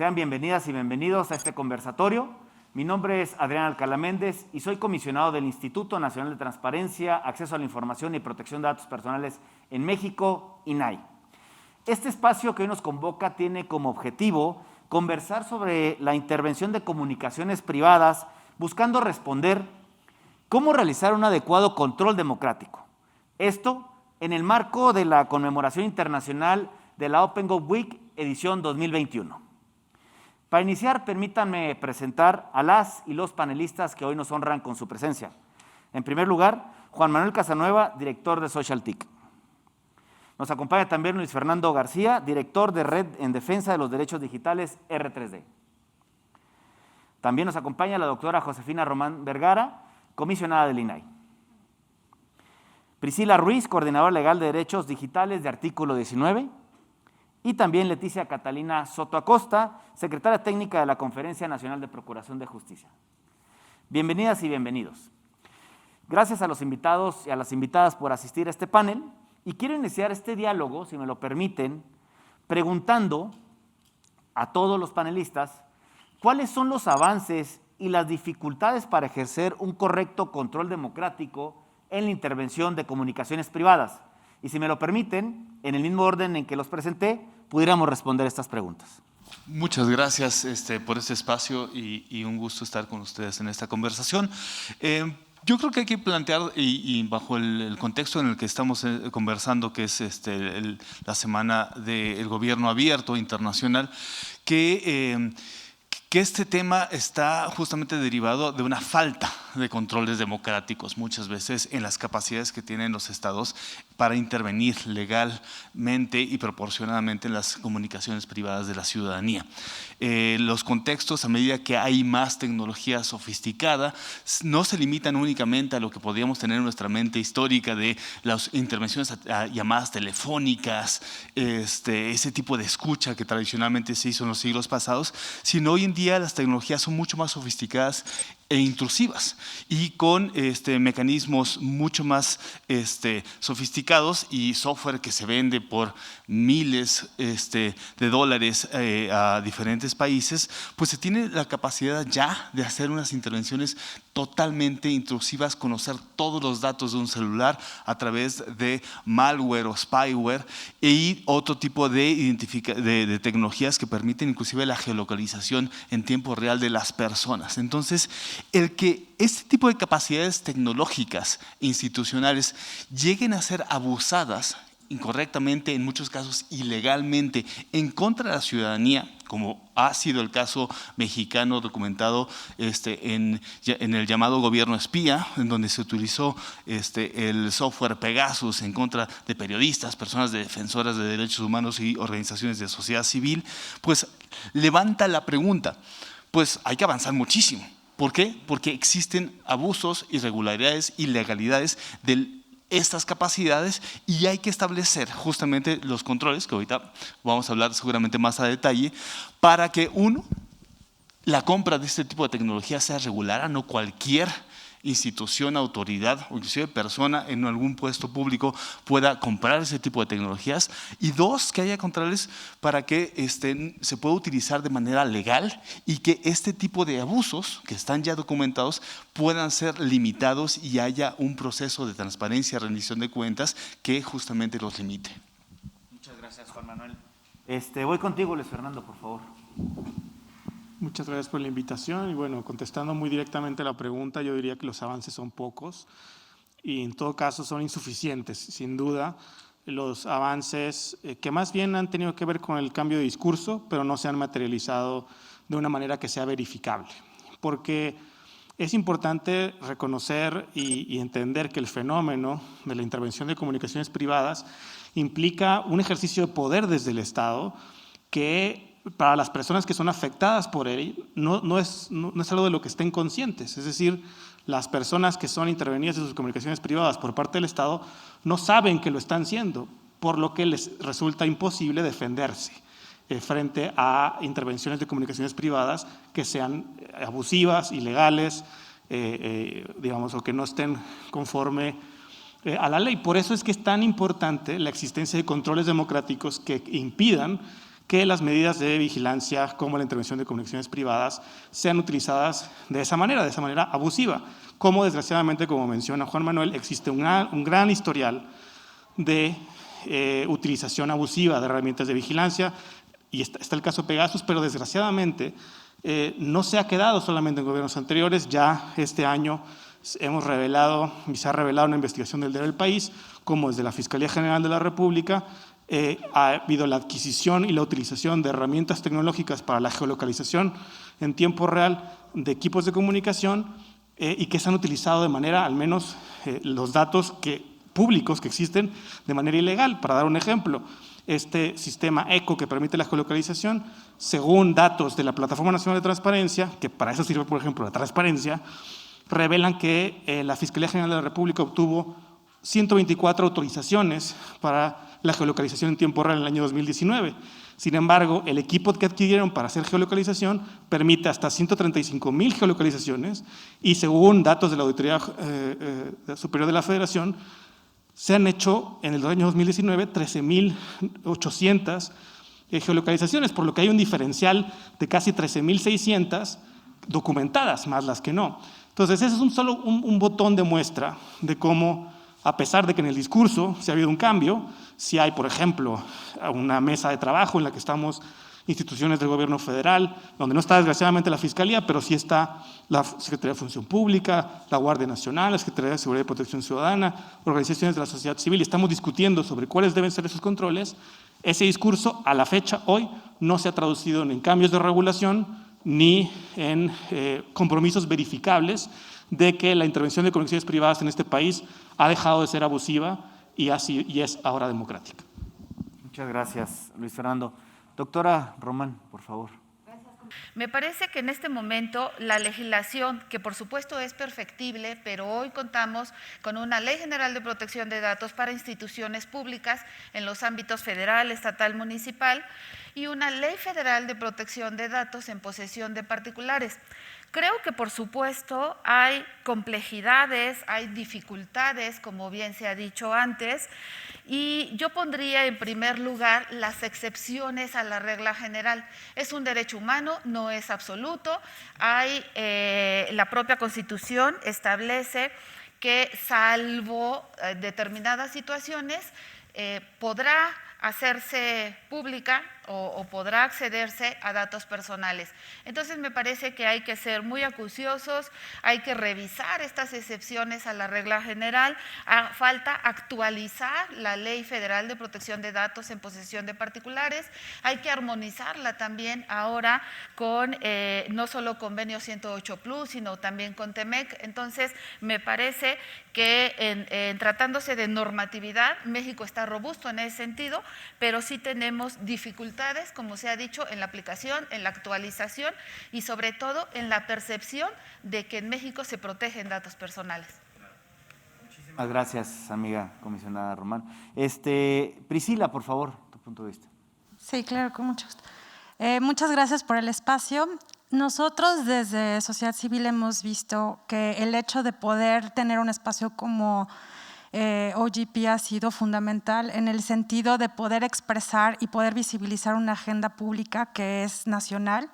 Sean bienvenidas y bienvenidos a este conversatorio. Mi nombre es Adrián Alcalá Méndez y soy comisionado del Instituto Nacional de Transparencia, Acceso a la Información y Protección de Datos Personales en México, INAI. Este espacio que hoy nos convoca tiene como objetivo conversar sobre la intervención de comunicaciones privadas, buscando responder cómo realizar un adecuado control democrático. Esto en el marco de la conmemoración internacional de la Open Gov Week edición 2021. Para iniciar, permítanme presentar a las y los panelistas que hoy nos honran con su presencia. En primer lugar, Juan Manuel Casanueva, director de SocialTIC. Nos acompaña también Luis Fernando García, director de Red en Defensa de los Derechos Digitales R3D. También nos acompaña la doctora Josefina Román Vergara, comisionada del INAI. Priscila Ruiz, coordinadora legal de Derechos Digitales de Artículo 19. Y también Leticia Catalina Soto Acosta, secretaria técnica de la Conferencia Nacional de Procuración de Justicia. Bienvenidas y bienvenidos. Gracias a los invitados y a las invitadas por asistir a este panel. Y quiero iniciar este diálogo, si me lo permiten, preguntando a todos los panelistas cuáles son los avances y las dificultades para ejercer un correcto control democrático en la intervención de comunicaciones privadas. Y si me lo permiten, en el mismo orden en que los presenté, pudiéramos responder estas preguntas. Muchas gracias por este espacio y un gusto estar con ustedes en esta conversación. Yo creo que hay que plantear, y bajo el contexto en el que estamos conversando, que es la semana del gobierno abierto internacional, que este tema está justamente derivado de una falta de controles democráticos muchas veces en las capacidades que tienen los estados para intervenir legalmente y proporcionadamente en las comunicaciones privadas de la ciudadanía. Los contextos, a medida que hay más tecnología sofisticada, no se limitan únicamente a lo que podríamos tener en nuestra mente histórica de las intervenciones a llamadas telefónicas, ese tipo de escucha que tradicionalmente se hizo en los siglos pasados, sino hoy en día las tecnologías son mucho más sofisticadas e intrusivas y con mecanismos mucho más sofisticados y software que se vende por miles de dólares a diferentes países, pues se tiene la capacidad ya de hacer unas intervenciones totalmente intrusivas, conocer todos los datos de un celular a través de malware o spyware y otro tipo de tecnologías que permiten inclusive la geolocalización en tiempo real de las personas. Entonces, el que este tipo de capacidades tecnológicas institucionales lleguen a ser abusadas incorrectamente, en muchos casos ilegalmente, en contra de la ciudadanía, como ha sido el caso mexicano documentado en el llamado gobierno espía, en donde se utilizó el software Pegasus en contra de periodistas, personas defensoras de derechos humanos y organizaciones de sociedad civil, pues levanta la pregunta, pues hay que avanzar muchísimo. ¿Por qué? Porque existen abusos, irregularidades, ilegalidades de estas capacidades y hay que establecer justamente los controles, que ahorita vamos a hablar seguramente más a detalle, para que la compra de este tipo de tecnología sea regular, no cualquier institución, autoridad o inclusive persona en algún puesto público pueda comprar ese tipo de tecnologías, y dos, que haya controles para que se pueda utilizar de manera legal y que este tipo de abusos que están ya documentados puedan ser limitados y haya un proceso de transparencia, rendición de cuentas que justamente los limite. Muchas gracias, Juan Manuel. Voy contigo, Luis Fernando, por favor. Muchas gracias por la invitación y bueno, contestando muy directamente a la pregunta, yo diría que los avances son pocos y en todo caso son insuficientes. Sin duda, los avances que más bien han tenido que ver con el cambio de discurso, pero no se han materializado de una manera que sea verificable. Porque es importante reconocer y entender que el fenómeno de la intervención de comunicaciones privadas implica un ejercicio de poder desde el Estado que para las personas que son afectadas por él, no es algo de lo que estén conscientes. Es decir, las personas que son intervenidas en sus comunicaciones privadas por parte del Estado no saben que lo están haciendo, por lo que les resulta imposible defenderse frente a intervenciones de comunicaciones privadas que sean abusivas, ilegales, digamos, o que no estén conforme a la ley. Por eso es que es tan importante la existencia de controles democráticos que impidan que las medidas de vigilancia como la intervención de comunicaciones privadas sean utilizadas de esa manera abusiva. Como desgraciadamente, como menciona Juan Manuel, existe un gran historial de utilización abusiva de herramientas de vigilancia, y está el caso Pegasus, pero desgraciadamente no se ha quedado solamente en gobiernos anteriores. Ya este año hemos revelado, y se ha revelado una investigación del Diario del País, como desde la Fiscalía General de la República ha habido la adquisición y la utilización de herramientas tecnológicas para la geolocalización en tiempo real de equipos de comunicación y que se han utilizado de manera, al menos los datos públicos que existen, de manera ilegal. Para dar un ejemplo, este sistema ECO que permite la geolocalización, según datos de la Plataforma Nacional de Transparencia, que para eso sirve, por ejemplo, la transparencia, revelan que la Fiscalía General de la República obtuvo 124 autorizaciones para la geolocalización en tiempo real en el año 2019. Sin embargo, el equipo que adquirieron para hacer geolocalización permite hasta 135,000 geolocalizaciones y, según datos de la Auditoría Superior de la Federación, se han hecho en el año 2019 13,800 geolocalizaciones, por lo que hay un diferencial de casi 13,600 documentadas, más las que no. Entonces, ese es solo un botón de muestra de cómo, a pesar de que en el discurso sí ha habido un cambio, si hay, por ejemplo, una mesa de trabajo en la que estamos instituciones del gobierno federal, donde no está desgraciadamente la Fiscalía, pero sí está la Secretaría de Función Pública, la Guardia Nacional, la Secretaría de Seguridad y Protección Ciudadana, organizaciones de la sociedad civil, y estamos discutiendo sobre cuáles deben ser esos controles. Ese discurso, a la fecha, hoy, no se ha traducido ni en cambios de regulación ni en compromisos verificables de que la intervención de comunicaciones privadas en este país ha dejado de ser abusiva y es ahora democrática. Muchas gracias, Luis Fernando. Doctora Román, por favor. Me parece que en este momento la legislación, que por supuesto es perfectible, pero hoy contamos con una Ley General de Protección de Datos para instituciones públicas en los ámbitos federal, estatal, municipal, y una Ley Federal de Protección de Datos en posesión de particulares. Creo que, por supuesto, hay complejidades, hay dificultades, como bien se ha dicho antes, y yo pondría en primer lugar las excepciones a la regla general. Es un derecho humano, no es absoluto. La propia Constitución establece que, salvo determinadas situaciones, podrá hacerse pública o podrá accederse a datos personales. Entonces, me parece que hay que ser muy acuciosos, hay que revisar estas excepciones a la regla general. Falta actualizar la Ley Federal de Protección de Datos en posesión de particulares, hay que armonizarla también ahora con no solo Convenio 108 Plus, sino también con TEMEC. Entonces, me parece que en tratándose de normatividad, México está robusto en ese sentido, pero sí tenemos dificultades, como se ha dicho, en la aplicación, en la actualización y sobre todo en la percepción de que en México se protegen datos personales. Muchísimas gracias, amiga comisionada Román. Priscila, por favor, tu punto de vista. Sí, claro, con mucho gusto. Muchas gracias por el espacio. Nosotros desde Sociedad Civil hemos visto que el hecho de poder tener un espacio como OGP ha sido fundamental en el sentido de poder expresar y poder visibilizar una agenda pública que es nacional.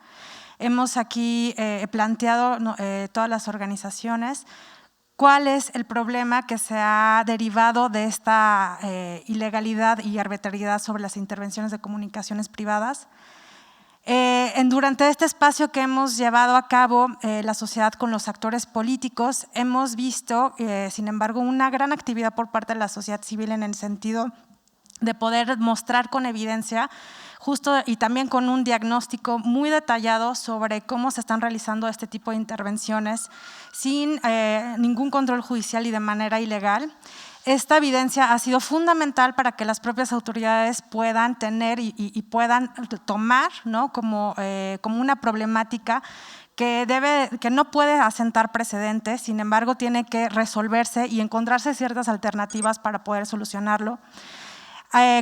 Hemos aquí planteado todas las organizaciones cuál es el problema que se ha derivado de esta ilegalidad y arbitrariedad sobre las intervenciones de comunicaciones privadas. Durante este espacio que hemos llevado a cabo la sociedad con los actores políticos, hemos visto, sin embargo, una gran actividad por parte de la sociedad civil en el sentido de poder mostrar con evidencia justo y también con un diagnóstico muy detallado sobre cómo se están realizando este tipo de intervenciones sin ningún control judicial y de manera ilegal. Esta evidencia ha sido fundamental para que las propias autoridades puedan tener y puedan tomar, ¿no?, como una problemática que no puede asentar precedentes, sin embargo tiene que resolverse y encontrarse ciertas alternativas para poder solucionarlo.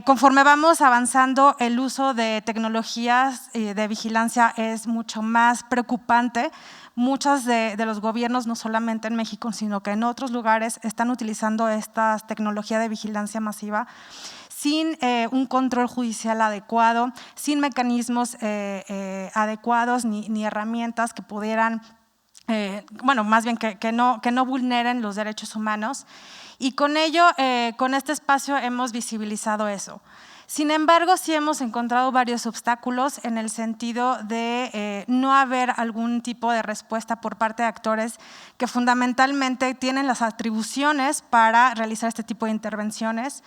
Conforme vamos avanzando, el uso de tecnologías de vigilancia es mucho más preocupante. Muchos de los gobiernos, no solamente en México, sino que en otros lugares, están utilizando esta tecnología de vigilancia masiva sin un control judicial adecuado, sin mecanismos adecuados ni herramientas que pudieran, más bien que no vulneren los derechos humanos. Y con ello, con este espacio hemos visibilizado eso. Sin embargo, sí hemos encontrado varios obstáculos en el sentido de no haber algún tipo de respuesta por parte de actores que fundamentalmente tienen las atribuciones para realizar este tipo de intervenciones.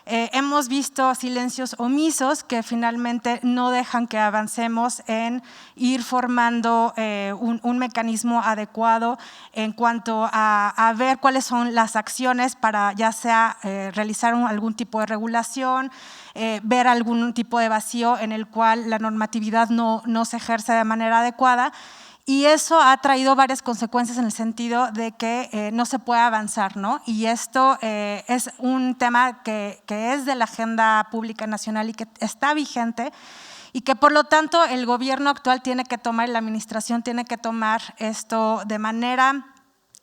Hemos visto silencios omisos que finalmente no dejan que avancemos en ir formando un mecanismo adecuado en cuanto a ver cuáles son las acciones para ya sea realizar algún tipo de regulación, ver algún tipo de vacío en el cual la normatividad no se ejerce de manera adecuada. Y eso ha traído varias consecuencias en el sentido de que no se puede avanzar, ¿no? Y esto es un tema que es de la agenda pública nacional y que está vigente y que por lo tanto el gobierno actual tiene que tomar, la administración tiene que tomar esto de manera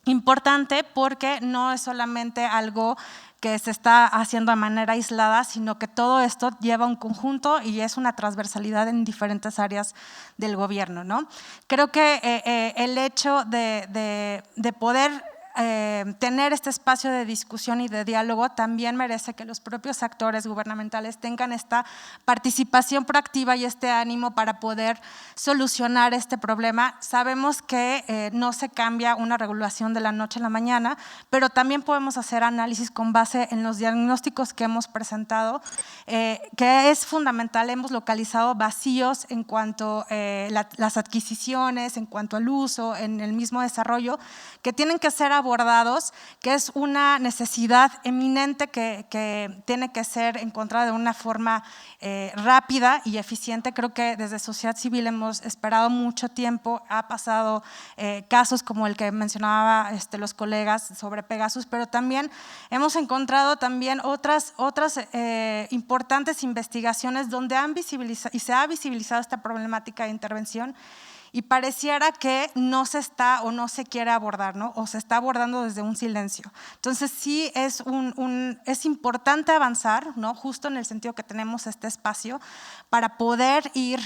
importante, porque no es solamente algo que se está haciendo de manera aislada, sino que todo esto lleva un conjunto y es una transversalidad en diferentes áreas del gobierno, ¿no? Creo que el hecho de poder tener este espacio de discusión y de diálogo también merece que los propios actores gubernamentales tengan esta participación proactiva y este ánimo para poder solucionar este problema. Sabemos que no se cambia una regulación de la noche a la mañana, pero también podemos hacer análisis con base en los diagnósticos que hemos presentado, que es fundamental. Hemos localizado vacíos en cuanto a las adquisiciones, en cuanto al uso, en el mismo desarrollo, que tienen que ser abordados, que es una necesidad eminente que tiene que ser encontrada de una forma rápida y eficiente. Creo que desde sociedad civil hemos esperado mucho tiempo, ha pasado casos como el que mencionaba los colegas sobre Pegasus, pero también hemos encontrado también otras importantes investigaciones donde han visibilizado y se ha visibilizado esta problemática de intervención, y pareciera que no se está o no se quiere abordar, ¿no? O se está abordando desde un silencio. Entonces sí es importante avanzar, ¿no? Justo en el sentido que tenemos este espacio para poder ir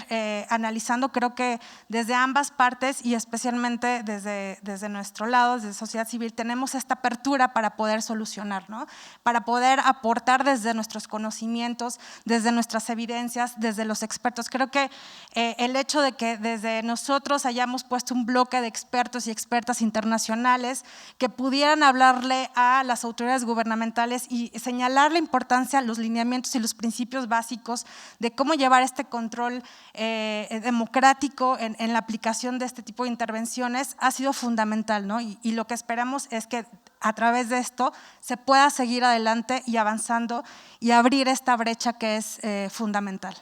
analizando. Creo que desde ambas partes y especialmente desde nuestro lado, desde sociedad civil, tenemos esta apertura para poder solucionar, ¿no? Para poder aportar desde nuestros conocimientos, desde nuestras evidencias, desde los expertos. Creo que el hecho de que desde nosotros hayamos puesto un bloque de expertos y expertas internacionales que pudieran hablarle a las autoridades gubernamentales y señalar la importancia, los lineamientos y los principios básicos de cómo llevar este control democrático en la aplicación de este tipo de intervenciones ha sido fundamental, ¿no? Y lo que esperamos es que a través de esto se pueda seguir adelante y avanzando y abrir esta brecha que es fundamental.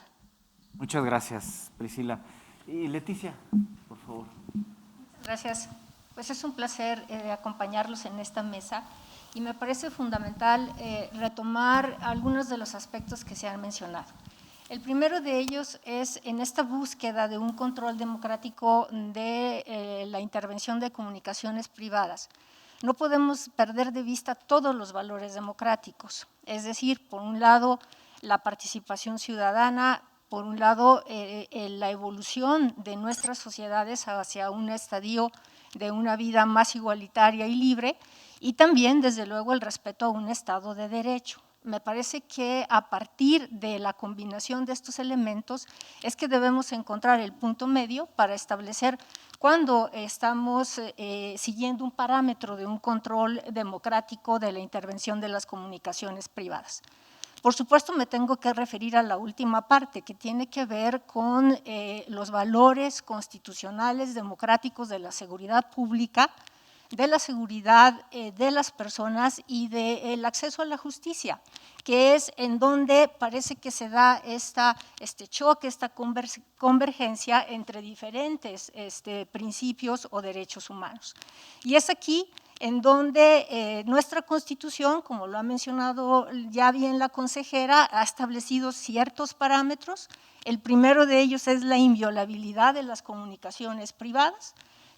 Muchas gracias, Priscila. Y Leticia, por favor. Gracias. Pues es un placer acompañarlos en esta mesa y me parece fundamental retomar algunos de los aspectos que se han mencionado. El primero de ellos es en esta búsqueda de un control democrático de la intervención de comunicaciones privadas. No podemos perder de vista todos los valores democráticos, es decir, por un lado, la participación ciudadana, por un lado, la evolución de nuestras sociedades hacia un estadio de una vida más igualitaria y libre, y también, desde luego, el respeto a un Estado de Derecho. Me parece que a partir de la combinación de estos elementos es que debemos encontrar el punto medio para establecer cuándo estamos siguiendo un parámetro de un control democrático de la intervención de las comunicaciones privadas. Por supuesto, me tengo que referir a la última parte, que tiene que ver con los valores constitucionales democráticos de la seguridad pública, de la seguridad de las personas y del acceso a la justicia, que es en donde parece que se da este choque, esta convergencia entre diferentes principios o derechos humanos. Y es aquí en donde nuestra Constitución, como lo ha mencionado ya bien la consejera, ha establecido ciertos parámetros. El primero de ellos es la inviolabilidad de las comunicaciones privadas.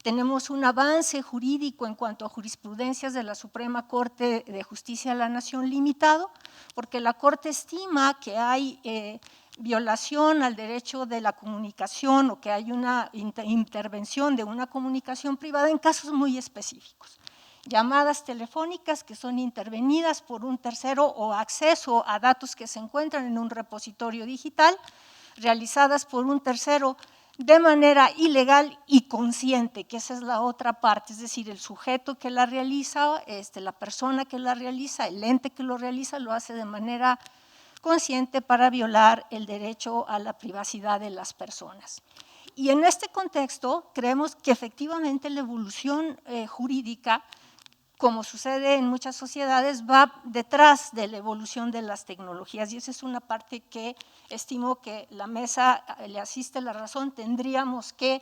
tenemos un avance jurídico en cuanto a jurisprudencias de la Suprema Corte de Justicia de la Nación limitado, porque la Corte estima que hay violación al derecho de la comunicación o que hay una intervención de una comunicación privada en casos muy específicos. Llamadas telefónicas que son intervenidas por un tercero o acceso a datos que se encuentran en un repositorio digital, realizadas por un tercero de manera ilegal y consciente, que esa es la otra parte, es decir, el sujeto que la realiza, la persona que la realiza, el ente que lo realiza, lo hace de manera consciente para violar el derecho a la privacidad de las personas. Y en este contexto creemos que efectivamente la evolución jurídica, como sucede en muchas sociedades, va detrás de la evolución de las tecnologías, y esa es una parte que estimo que la mesa le asiste la razón. Tendríamos que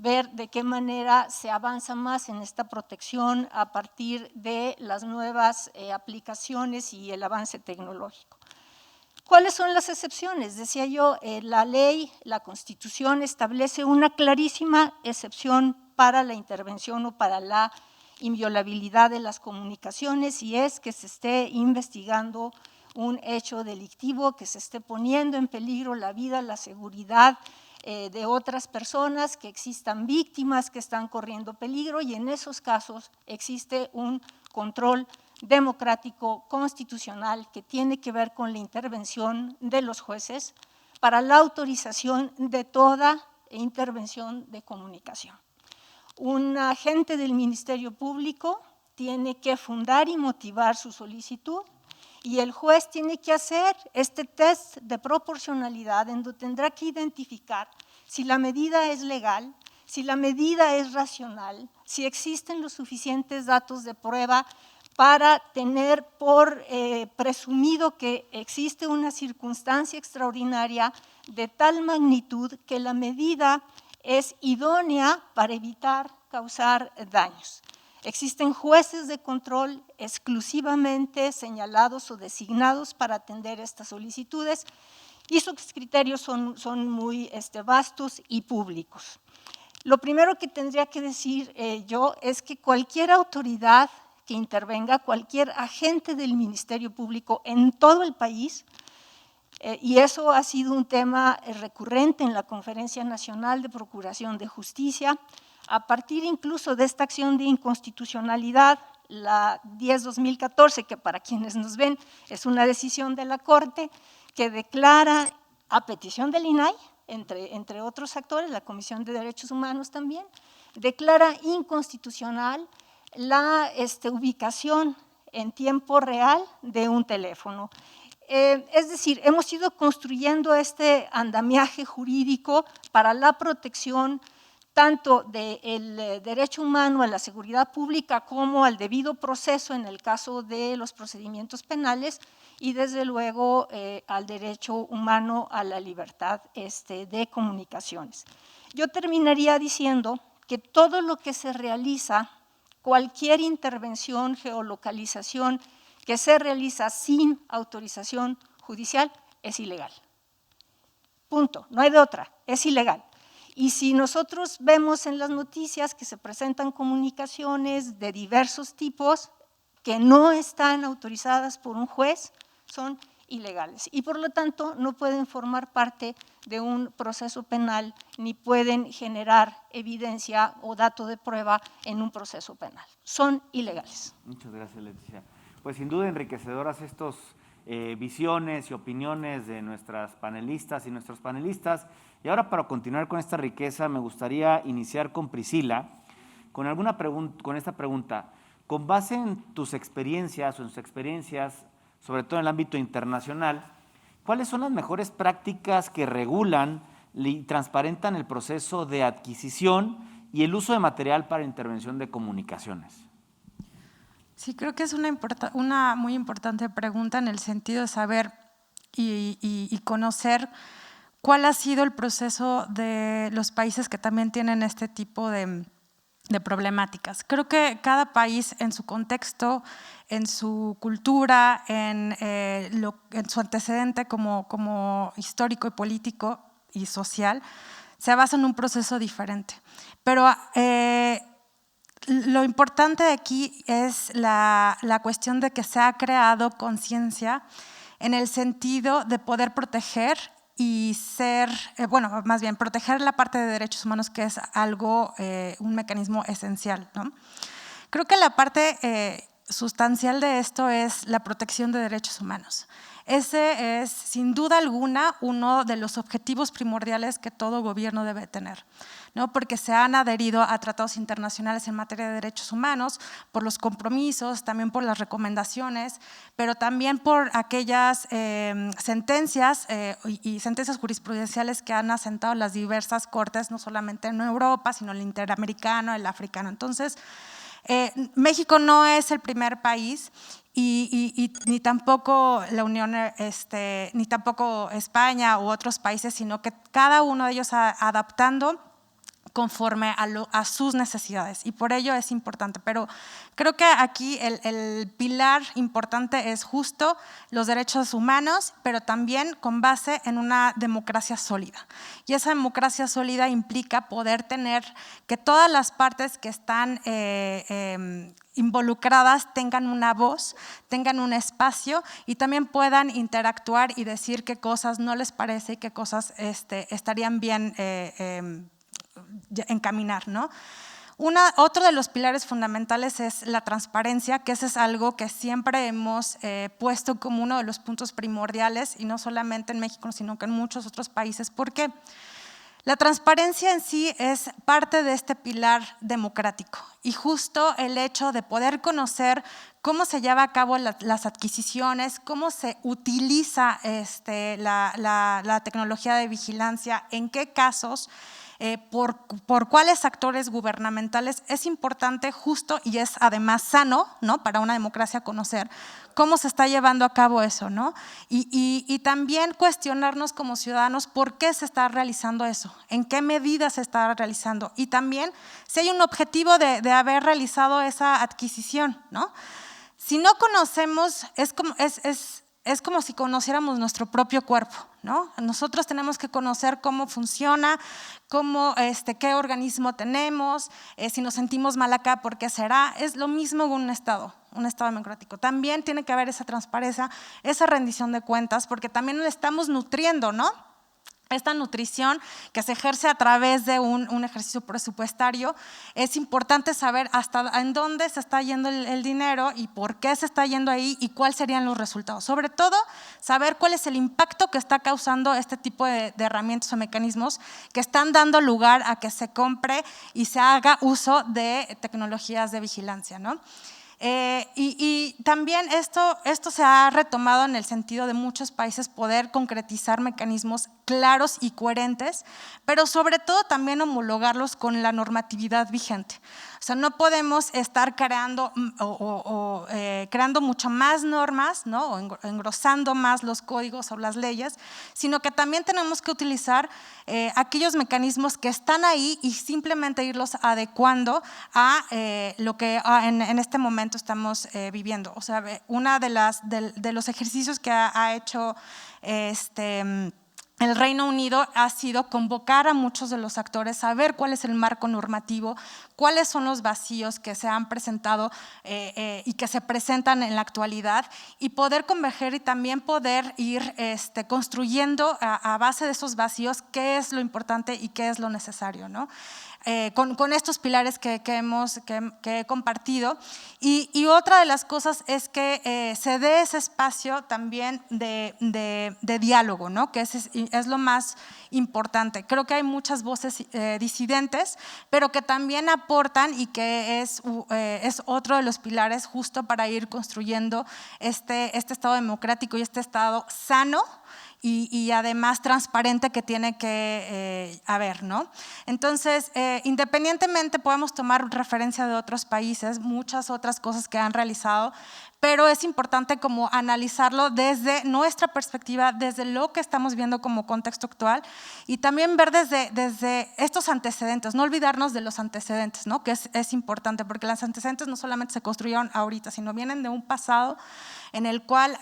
ver de qué manera se avanza más en esta protección a partir de las nuevas aplicaciones y el avance tecnológico. ¿Cuáles son las excepciones? Decía yo, la ley, la Constitución establece una clarísima excepción para la intervención o para la inviolabilidad de las comunicaciones, y es que se esté investigando un hecho delictivo, que se esté poniendo en peligro la vida, la seguridad de otras personas, que existan víctimas que están corriendo peligro, y en esos casos existe un control democrático constitucional que tiene que ver con la intervención de los jueces para la autorización de toda intervención de comunicación. Un agente del Ministerio Público tiene que fundar y motivar su solicitud, y el juez tiene que hacer este test de proporcionalidad en donde tendrá que identificar si la medida es legal, si la medida es racional, si existen los suficientes datos de prueba para tener por presumido que existe una circunstancia extraordinaria de tal magnitud que la medida es idónea para evitar causar daños. Existen jueces de control exclusivamente señalados o designados para atender estas solicitudes, y sus criterios son muy vastos y públicos. Lo primero que tendría que decir yo es que cualquier autoridad que intervenga, cualquier agente del Ministerio Público en todo el país, y eso ha sido un tema recurrente en la Conferencia Nacional de Procuración de Justicia, a partir incluso de esta acción de inconstitucionalidad, la 10-2014, que para quienes nos ven es una decisión de la Corte, que declara a petición del INAI, entre otros actores, la Comisión de Derechos Humanos también, declara inconstitucional la ubicación en tiempo real de un teléfono. Es decir, hemos ido construyendo este andamiaje jurídico para la protección tanto del derecho humano a la seguridad pública como al debido proceso en el caso de los procedimientos penales, y desde luego al derecho humano a la libertad de comunicaciones. Yo terminaría diciendo que todo lo que se realiza, cualquier intervención, geolocalización que se realiza sin autorización judicial, es ilegal. Punto, no hay de otra, es ilegal. Y si nosotros vemos en las noticias que se presentan comunicaciones de diversos tipos que no están autorizadas por un juez, son ilegales y por lo tanto no pueden formar parte de un proceso penal ni pueden generar evidencia o dato de prueba en un proceso penal. Son ilegales. Muchas gracias, Leticia. Pues sin duda enriquecedoras estas visiones y opiniones de nuestras panelistas y nuestros panelistas. Y ahora, para continuar con esta riqueza, me gustaría iniciar con Priscila con esta pregunta. Con base en tus experiencias o en sus experiencias, sobre todo en el ámbito internacional, ¿cuáles son las mejores prácticas que regulan y transparentan el proceso de adquisición y el uso de material para intervención de comunicaciones? Sí, creo que es una muy importante pregunta en el sentido de saber y conocer cuál ha sido el proceso de los países que también tienen este tipo de problemáticas. Creo que cada país en su contexto, en su cultura, en su antecedente como histórico y político y social, se basa en un proceso diferente. Pero lo importante de aquí es la cuestión de que se ha creado conciencia en el sentido de poder proteger y ser, bueno, más bien proteger la parte de derechos humanos, que es algo, un mecanismo esencial, ¿no? Creo que la parte sustancial de esto es la protección de derechos humanos. Ese es, sin duda alguna, uno de los objetivos primordiales que todo gobierno debe tener, ¿no? Porque se han adherido a tratados internacionales en materia de derechos humanos, por los compromisos, también por las recomendaciones, pero también por aquellas sentencias y sentencias jurisprudenciales que han asentado las diversas cortes, no solamente en Europa, sino el interamericano, el africano. Entonces, México no es el primer país y ni tampoco la Unión, ni tampoco España u otros países, sino que cada uno de ellos adaptando conforme a sus necesidades, y por ello es importante. Pero creo que aquí el pilar importante es justo los derechos humanos, pero también con base en una democracia sólida. Y esa democracia sólida implica poder tener que todas las partes que están involucradas tengan una voz, tengan un espacio y también puedan interactuar y decir qué cosas no les parece y qué cosas estarían bien encaminar, ¿no? Otro de los pilares fundamentales es la transparencia, que eso es algo que siempre hemos puesto como uno de los puntos primordiales, y no solamente en México, sino que en muchos otros países. ¿Por qué? La transparencia en sí es parte de este pilar democrático, y justo el hecho de poder conocer cómo se lleva a cabo las adquisiciones, cómo se utiliza la tecnología de vigilancia, en qué casos, por cuáles actores gubernamentales, es importante justo y es además sano, ¿no?, para una democracia conocer cómo se está llevando a cabo eso, ¿no? Y también cuestionarnos como ciudadanos por qué se está realizando eso, en qué medida se está realizando, y también si hay un objetivo de haber realizado esa adquisición, ¿no? Si no conocemos, es como si conociéramos nuestro propio cuerpo, ¿no? Nosotros tenemos que conocer cómo funciona, qué organismo tenemos, si nos sentimos mal acá, ¿por qué será? Es lo mismo en un Estado democrático. También tiene que haber esa transparencia, esa rendición de cuentas, porque también le estamos nutriendo, ¿no? Esta nutrición que se ejerce a través de un ejercicio presupuestario. Es importante saber en dónde se está yendo el dinero y por qué se está yendo ahí y cuáles serían los resultados. Sobre todo, saber cuál es el impacto que está causando este tipo de herramientas o mecanismos que están dando lugar a que se compre y se haga uso de tecnologías de vigilancia, ¿no? Y también esto se ha retomado en el sentido de muchos países poder concretizar mecanismos claros y coherentes, pero sobre todo también homologarlos con la normatividad vigente. O sea, no podemos estar creando mucho más normas, ¿no?, o engrosando más los códigos o las leyes, sino que también tenemos que utilizar aquellos mecanismos que están ahí y simplemente irlos adecuando a lo que en este momento estamos viviendo. O sea, una de los ejercicios que ha hecho el Reino Unido ha sido convocar a muchos de los actores a ver cuál es el marco normativo, cuáles son los vacíos que se han presentado y que se presentan en la actualidad, y poder converger y también poder ir construyendo a base de esos vacíos qué es lo importante y qué es lo necesario, ¿no? Con estos pilares que he compartido. Y otra de las cosas es que se dé ese espacio también de diálogo, ¿no?, que es lo más importante. Creo que hay muchas voces disidentes, pero que también aportan, y que es otro de los pilares justo para ir construyendo este Estado democrático y este Estado sano y además transparente que tiene que haber, ¿no? Entonces, independientemente podemos tomar referencia de otros países, muchas otras cosas que han realizado, pero es importante como analizarlo desde nuestra perspectiva, desde lo que estamos viendo como contexto actual, y también ver desde estos antecedentes, no olvidarnos de los antecedentes, ¿no?, que es importante, porque los antecedentes no solamente se construyeron ahorita, sino vienen de un pasado en el cual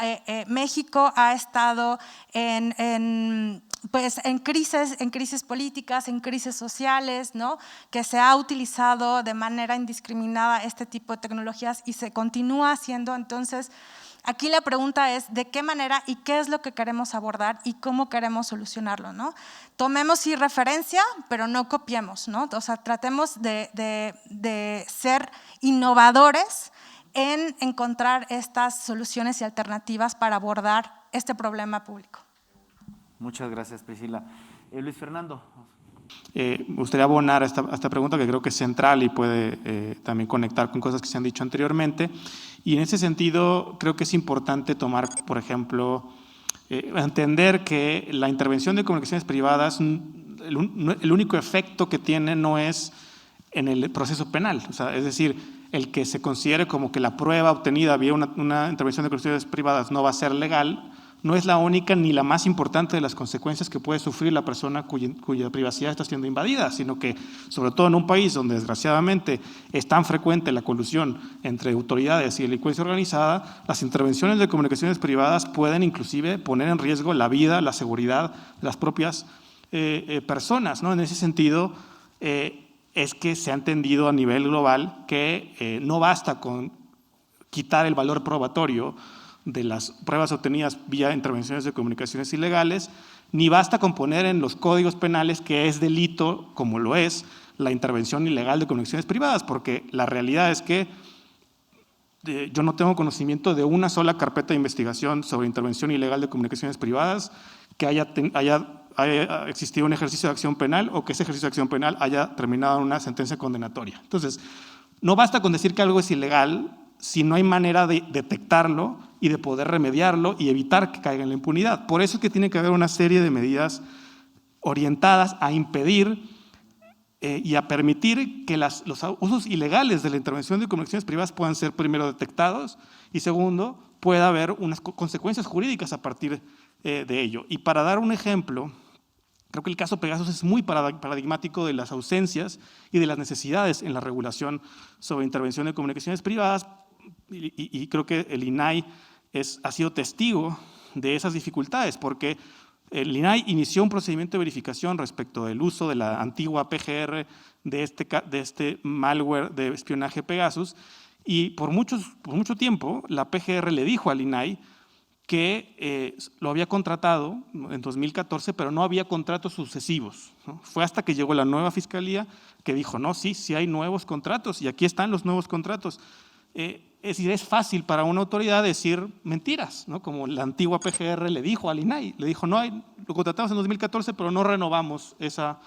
México ha estado en pues en crisis políticas, en crisis sociales, ¿no? Que se ha utilizado de manera indiscriminada este tipo de tecnologías y se continúa haciendo. Entonces, aquí la pregunta es de qué manera y qué es lo que queremos abordar y cómo queremos solucionarlo, ¿no? Tomemos sí referencia, pero no copiemos, ¿no? O sea, tratemos de ser innovadores en encontrar estas soluciones y alternativas para abordar este problema público. Muchas gracias, Priscila. Luis Fernando. Me gustaría abonar a esta pregunta que creo que es central y puede también conectar con cosas que se han dicho anteriormente. Y en ese sentido creo que es importante tomar, por ejemplo, entender que la intervención de comunicaciones privadas, el único efecto que tiene no es en el proceso penal. O sea, es decir, el que se considere como que la prueba obtenida vía una intervención de comunicaciones privadas no va a ser legal, no es la única ni la más importante de las consecuencias que puede sufrir la persona cuya privacidad está siendo invadida, sino que, sobre todo en un país donde desgraciadamente es tan frecuente la colusión entre autoridades y delincuencia organizada, las intervenciones de comunicaciones privadas pueden inclusive poner en riesgo la vida, la seguridad de las propias personas, ¿no? En ese sentido, es que se ha entendido a nivel global que no basta con quitar el valor probatorio de las pruebas obtenidas vía intervenciones de comunicaciones ilegales, ni basta con poner en los códigos penales que es delito, como lo es, la intervención ilegal de comunicaciones privadas, porque la realidad es que yo no tengo conocimiento de una sola carpeta de investigación sobre intervención ilegal de comunicaciones privadas que haya existido un ejercicio de acción penal o que ese ejercicio de acción penal haya terminado en una sentencia condenatoria. Entonces, no basta con decir que algo es ilegal si no hay manera de detectarlo y de poder remediarlo y evitar que caiga en la impunidad. Por eso es que tiene que haber una serie de medidas orientadas a impedir y a permitir que los usos ilegales de la intervención de comunicaciones privadas puedan ser primero detectados y segundo, pueda haber unas consecuencias jurídicas a partir de ello. Y para dar un ejemplo, creo que el caso Pegasus es muy paradigmático de las ausencias y de las necesidades en la regulación sobre intervención de comunicaciones privadas y creo que el INAI ha sido testigo de esas dificultades porque el INAI inició un procedimiento de verificación respecto del uso de la antigua PGR de este malware de espionaje Pegasus y por mucho tiempo la PGR le dijo al INAI que lo había contratado en 2014, pero no había contratos sucesivos, ¿no? Fue hasta que llegó la nueva fiscalía que dijo, no, sí hay nuevos contratos y aquí están los nuevos contratos. Es decir, es fácil para una autoridad decir mentiras, ¿no? Como la antigua PGR le dijo al INAI, le dijo, no, lo contratamos en 2014, pero no renovamos esa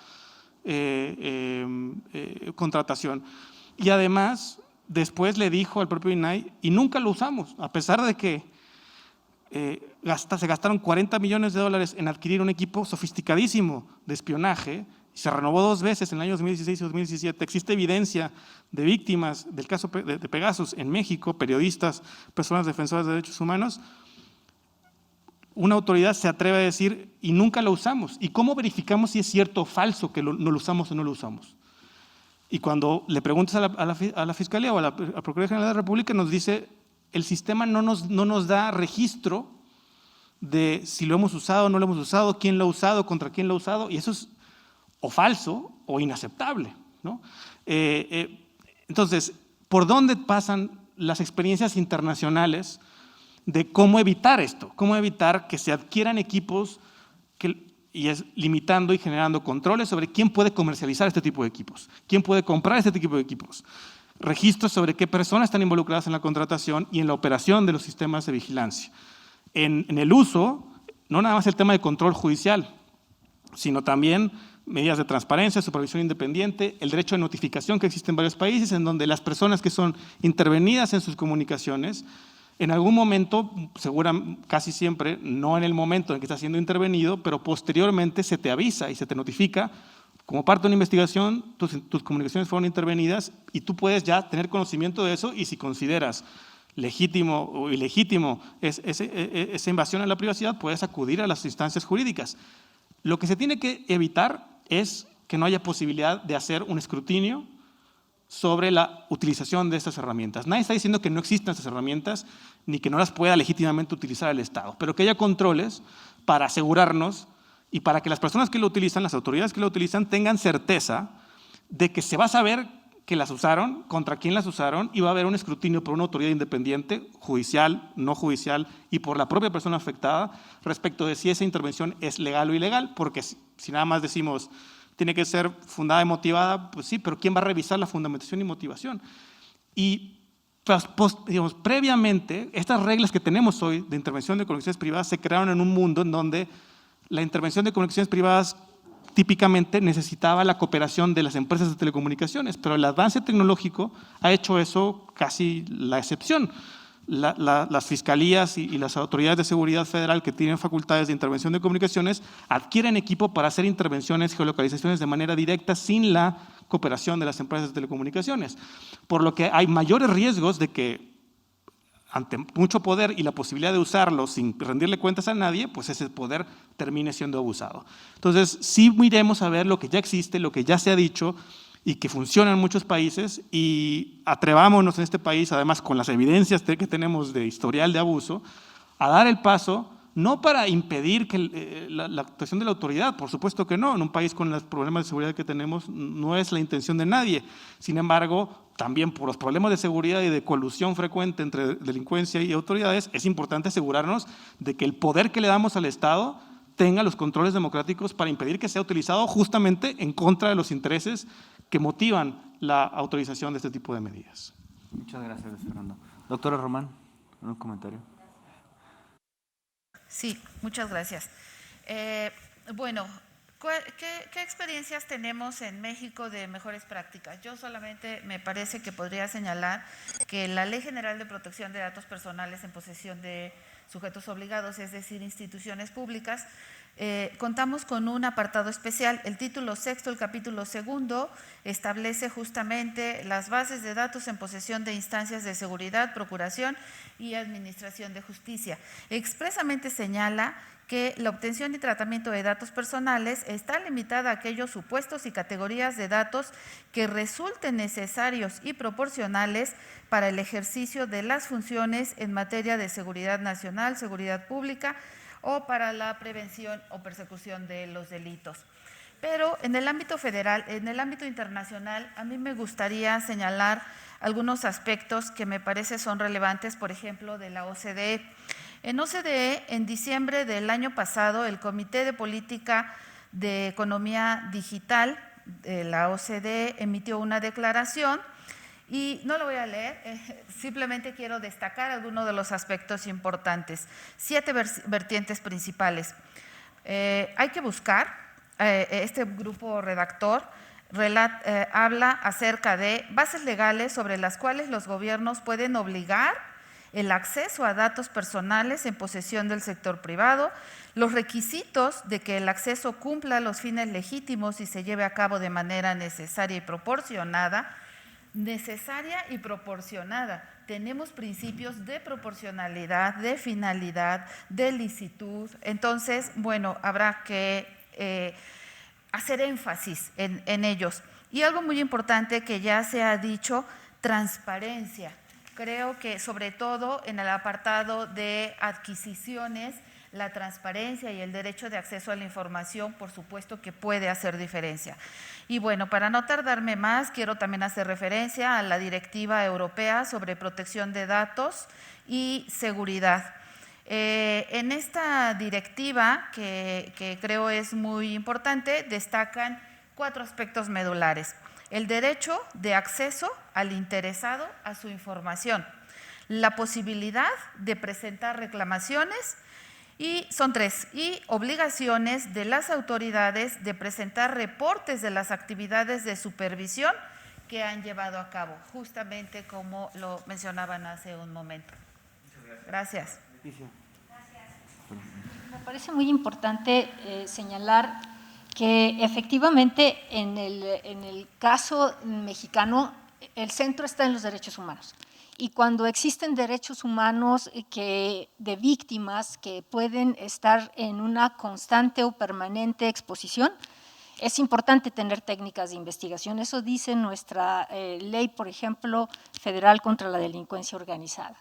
contratación. Y además, después le dijo al propio INAI, y nunca lo usamos, a pesar de que se gastaron $40 millones en adquirir un equipo sofisticadísimo de espionaje, y se renovó 2 veces en el año 2016 y 2017. Existe evidencia de víctimas del caso de Pegasus en México, periodistas, personas defensoras de derechos humanos. Una autoridad se atreve a decir, y nunca lo usamos. ¿Y cómo verificamos si es cierto o falso que no lo usamos o no lo usamos? Y cuando le preguntas a la Fiscalía o a la Procuraduría General de la República, nos dice, el sistema no nos da registro de si lo hemos usado o no lo hemos usado, quién lo ha usado, contra quién lo ha usado, y eso es o falso o inaceptable, ¿no? Entonces, ¿por dónde pasan las experiencias internacionales de cómo evitar esto? ¿Cómo evitar que se adquieran equipos y es limitando y generando controles sobre quién puede comercializar este tipo de equipos, quién puede comprar este tipo de equipos? Registros sobre qué personas están involucradas en la contratación y en la operación de los sistemas de vigilancia. En el uso, no nada más el tema de control judicial, sino también medidas de transparencia, supervisión independiente, el derecho de notificación que existe en varios países, en donde las personas que son intervenidas en sus comunicaciones, en algún momento, casi siempre, no en el momento en que está siendo intervenido, pero posteriormente se te avisa y se te notifica, como parte de una investigación, tus comunicaciones fueron intervenidas y tú puedes ya tener conocimiento de eso y si consideras legítimo o ilegítimo esa invasión a la privacidad, puedes acudir a las instancias jurídicas. Lo que se tiene que evitar es que no haya posibilidad de hacer un escrutinio sobre la utilización de estas herramientas. Nadie está diciendo que no existan estas herramientas ni que no las pueda legítimamente utilizar el Estado, pero que haya controles para asegurarnos y para que las personas que lo utilizan, las autoridades que lo utilizan, tengan certeza de que se va a saber que las usaron, contra quién las usaron, y va a haber un escrutinio por una autoridad independiente, judicial, no judicial, y por la propia persona afectada respecto de si esa intervención es legal o ilegal, porque si nada más decimos tiene que ser fundada y motivada, pues sí, pero ¿quién va a revisar la fundamentación y motivación? Y digamos, previamente, estas reglas que tenemos hoy de intervención de comunicaciones privadas se crearon en un mundo en donde la intervención de comunicaciones privadas típicamente necesitaba la cooperación de las empresas de telecomunicaciones, pero el avance tecnológico ha hecho eso casi la excepción. Las fiscalías y las autoridades de seguridad federal que tienen facultades de intervención de comunicaciones adquieren equipo para hacer intervenciones, geolocalizaciones de manera directa sin la cooperación de las empresas de telecomunicaciones, por lo que hay mayores riesgos de que ante mucho poder y la posibilidad de usarlo sin rendirle cuentas a nadie, pues ese poder termine siendo abusado. Entonces, sí miremos a ver lo que ya existe, lo que ya se ha dicho y que funciona en muchos países, y atrevámonos en este país, además con las evidencias que tenemos de historial de abuso, a dar el paso, no para impedir que la actuación de la autoridad, por supuesto que no, en un país con los problemas de seguridad que tenemos no es la intención de nadie. Sin embargo, también por los problemas de seguridad y de colusión frecuente entre delincuencia y autoridades, es importante asegurarnos de que el poder que le damos al Estado tenga los controles democráticos para impedir que sea utilizado justamente en contra de los intereses que motivan la autorización de este tipo de medidas. Muchas gracias, Fernando. Doctora Román, ¿un comentario? Sí, muchas gracias. Bueno, ¿qué experiencias tenemos en México de mejores prácticas? Yo solamente me parece que podría señalar que la Ley General de Protección de Datos Personales en posesión de sujetos obligados, es decir, instituciones públicas, contamos con un apartado especial. El título sexto, el capítulo segundo, establece justamente las bases de datos en posesión de instancias de seguridad, procuración y administración de justicia. Expresamente señala que la obtención y tratamiento de datos personales está limitada a aquellos supuestos y categorías de datos que resulten necesarios y proporcionales para el ejercicio de las funciones en materia de seguridad nacional, seguridad pública o para la prevención o persecución de los delitos. Pero en el ámbito federal, en el ámbito internacional, a mí me gustaría señalar algunos aspectos que me parece son relevantes, por ejemplo, de la OCDE. En OCDE, en diciembre del año pasado, el Comité de Política de Economía Digital de la OCDE emitió una declaración y no lo voy a leer, simplemente quiero destacar algunos de los aspectos importantes. 7 vertientes principales. Hay que buscar, este grupo redactor habla acerca de bases legales sobre las cuales los gobiernos pueden obligar el acceso a datos personales en posesión del sector privado, los requisitos de que el acceso cumpla los fines legítimos y se lleve a cabo de manera necesaria y proporcionada. Necesaria y proporcionada. Tenemos principios de proporcionalidad, de finalidad, de licitud. Entonces, bueno, habrá que hacer énfasis en ellos. Y algo muy importante que ya se ha dicho, transparencia. Creo que sobre todo en el apartado de adquisiciones, la transparencia y el derecho de acceso a la información, por supuesto que puede hacer diferencia. Y bueno, para no tardarme más, quiero también hacer referencia a la Directiva Europea sobre Protección de Datos y Seguridad. En esta directiva, que creo es muy importante, destacan 4 aspectos medulares. El derecho de acceso al interesado a su información, la posibilidad de presentar reclamaciones, y son 3, y obligaciones de las autoridades de presentar reportes de las actividades de supervisión que han llevado a cabo, justamente como lo mencionaban hace un momento. Gracias. Me parece muy importante señalar que efectivamente en el caso mexicano el centro está en los derechos humanos. Y cuando existen derechos humanos de víctimas que pueden estar en una constante o permanente exposición, es importante tener técnicas de investigación. Eso dice nuestra ley, por ejemplo, federal contra la delincuencia organizada.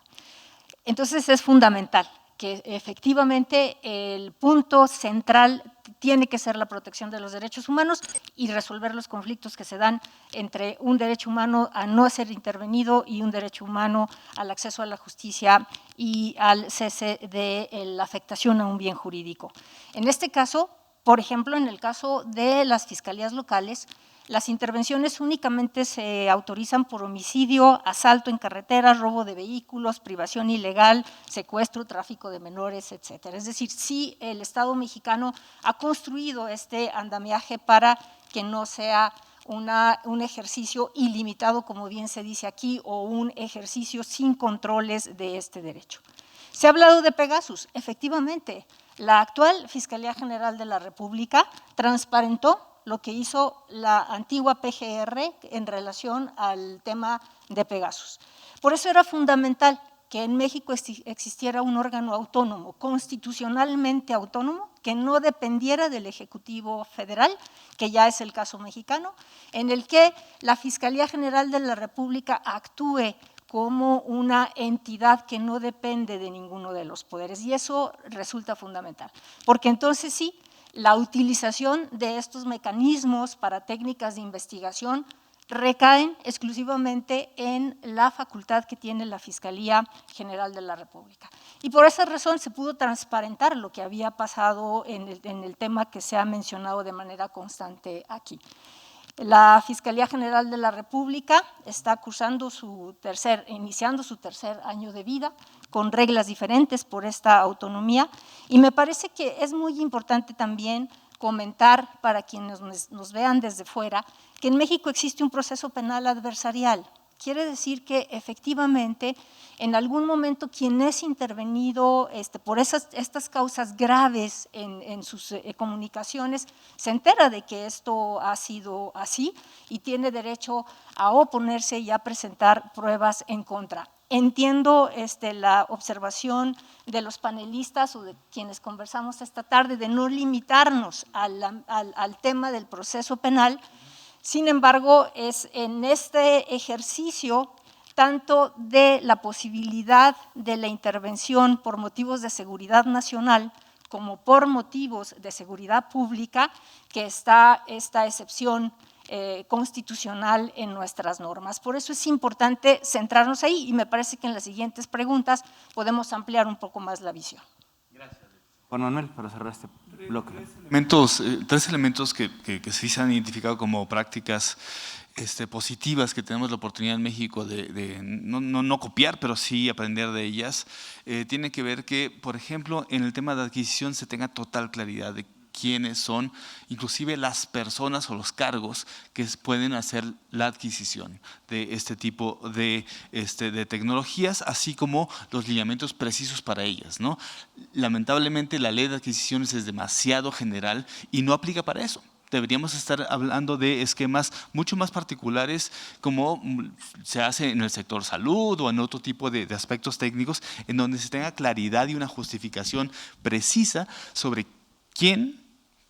Entonces es fundamental que efectivamente el punto central tiene que ser la protección de los derechos humanos y resolver los conflictos que se dan entre un derecho humano a no ser intervenido y un derecho humano al acceso a la justicia y al cese de la afectación a un bien jurídico. En este caso, por ejemplo, en el caso de las fiscalías locales, las intervenciones únicamente se autorizan por homicidio, asalto en carretera, robo de vehículos, privación ilegal, secuestro, tráfico de menores, etcétera. Es decir, sí, el Estado mexicano ha construido este andamiaje para que no sea un ejercicio ilimitado, como bien se dice aquí, o un ejercicio sin controles de este derecho. Se ha hablado de Pegasus. Efectivamente, la actual Fiscalía General de la República transparentó lo que hizo la antigua PGR en relación al tema de Pegasus. Por eso era fundamental que en México existiera un órgano autónomo, constitucionalmente autónomo, que no dependiera del Ejecutivo Federal, que ya es el caso mexicano, en el que la Fiscalía General de la República actúe como una entidad que no depende de ninguno de los poderes, y eso resulta fundamental, porque entonces sí, la utilización de estos mecanismos para técnicas de investigación recaen exclusivamente en la facultad que tiene la Fiscalía General de la República. Y por esa razón se pudo transparentar lo que había pasado en el tema que se ha mencionado de manera constante aquí. La Fiscalía General de la República está iniciando su tercer año de vida con reglas diferentes por esta autonomía, y me parece que es muy importante también comentar para quienes nos vean desde fuera que en México existe un proceso penal adversarial. Quiere decir que efectivamente en algún momento quien es intervenido por estas causas graves en sus comunicaciones se entera de que esto ha sido así y tiene derecho a oponerse y a presentar pruebas en contra. Entiendo la observación de los panelistas o de quienes conversamos esta tarde de no limitarnos al tema del proceso penal. Sin embargo, es en este ejercicio tanto de la posibilidad de la intervención por motivos de seguridad nacional como por motivos de seguridad pública que está esta excepción constitucional en nuestras normas. Por eso es importante centrarnos ahí y me parece que en las siguientes preguntas podemos ampliar un poco más la visión. Juan Manuel, para cerrar este bloque. Tres elementos que sí se han identificado como prácticas positivas que tenemos la oportunidad en México de no copiar, pero sí aprender de ellas. Tiene que ver que, por ejemplo, en el tema de adquisición se tenga total claridad de quiénes son, inclusive las personas o los cargos que pueden hacer la adquisición de este tipo de tecnologías, así como los lineamientos precisos para ellas, ¿no? Lamentablemente la ley de adquisiciones es demasiado general y no aplica para eso. Deberíamos estar hablando de esquemas mucho más particulares como se hace en el sector salud o en otro tipo de aspectos técnicos en donde se tenga claridad y una justificación precisa sobre quién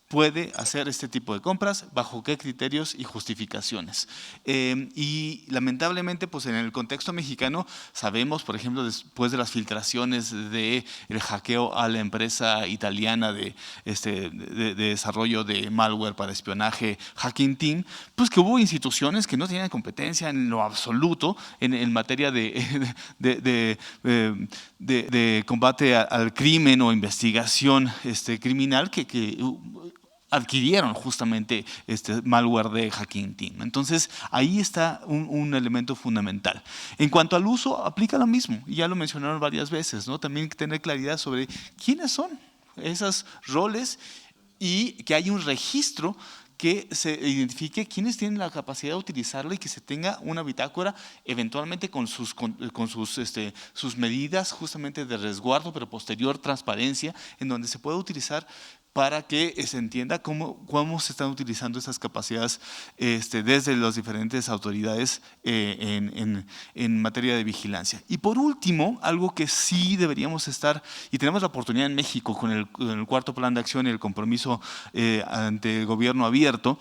puede hacer este tipo de compras, bajo qué criterios y justificaciones. Y lamentablemente, pues en el contexto mexicano, sabemos, por ejemplo, después de las filtraciones del hackeo a la empresa italiana de desarrollo de malware para espionaje, Hacking Team, pues que hubo instituciones que no tenían competencia en lo absoluto en materia de combate al crimen o investigación criminal que adquirieron justamente este malware de Hacking Team. Entonces, ahí está un elemento fundamental. En cuanto al uso, aplica lo mismo, y ya lo mencionaron varias veces, ¿no? También hay que tener claridad sobre quiénes son esos roles y que hay un registro que se identifique quiénes tienen la capacidad de utilizarlo y que se tenga una bitácora eventualmente con sus medidas justamente de resguardo, pero posterior transparencia, en donde se pueda utilizar para que se entienda cómo se están utilizando estas capacidades desde las diferentes autoridades en materia de vigilancia. Y por último, algo que sí deberíamos estar, y tenemos la oportunidad en México con el cuarto plan de acción y el compromiso ante el gobierno abierto,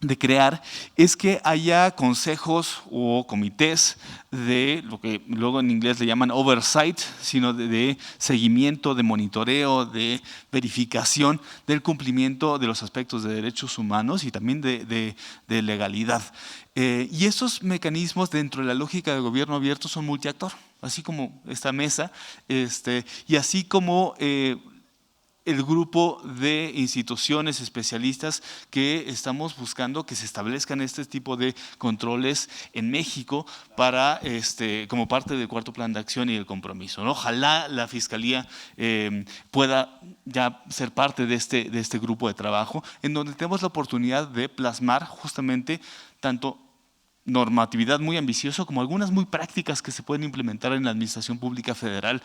de crear es que haya consejos o comités de lo que luego en inglés le llaman oversight, sino de seguimiento, de monitoreo, de verificación del cumplimiento de los aspectos de derechos humanos y también de legalidad. Y esos mecanismos dentro de la lógica de gobierno abierto son multiactor, así como esta mesa, y así como el grupo de instituciones especialistas que estamos buscando que se establezcan este tipo de controles en México para, como parte del cuarto plan de acción y el compromiso, ¿no? Ojalá la Fiscalía pueda ya ser parte de este grupo de trabajo, en donde tenemos la oportunidad de plasmar justamente tanto normatividad muy ambiciosa como algunas muy prácticas que se pueden implementar en la Administración Pública Federal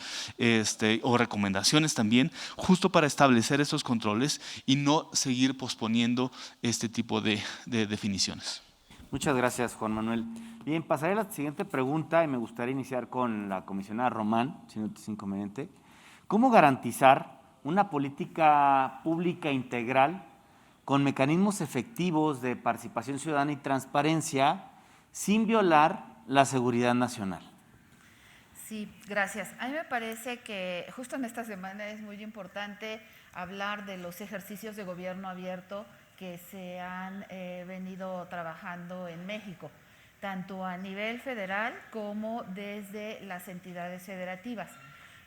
o recomendaciones también, justo para establecer esos controles y no seguir posponiendo este tipo de definiciones. Muchas gracias, Juan Manuel. Bien, pasaré a la siguiente pregunta y me gustaría iniciar con la comisionada Román, si no es inconveniente. ¿Cómo garantizar una política pública integral con mecanismos efectivos de participación ciudadana y transparencia sin violar la seguridad nacional? Sí, gracias. A mí me parece que justo en esta semana es muy importante hablar de los ejercicios de gobierno abierto que se han venido trabajando en México, tanto a nivel federal como desde las entidades federativas.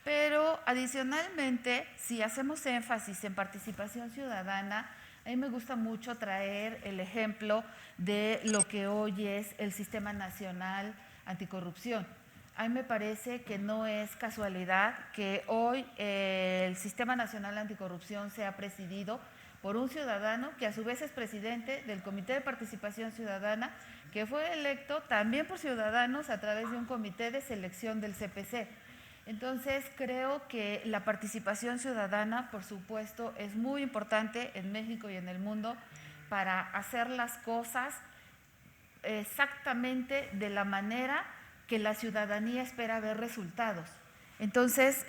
Pero adicionalmente, si hacemos énfasis en participación ciudadana, a mí me gusta mucho traer el ejemplo de lo que hoy es el Sistema Nacional Anticorrupción. A mí me parece que no es casualidad que hoy el Sistema Nacional Anticorrupción sea presidido por un ciudadano que a su vez es presidente del Comité de Participación Ciudadana, que fue electo también por ciudadanos a través de un comité de selección del CPC. Entonces, creo que la participación ciudadana, por supuesto, es muy importante en México y en el mundo para hacer las cosas exactamente de la manera que la ciudadanía espera ver resultados. Entonces,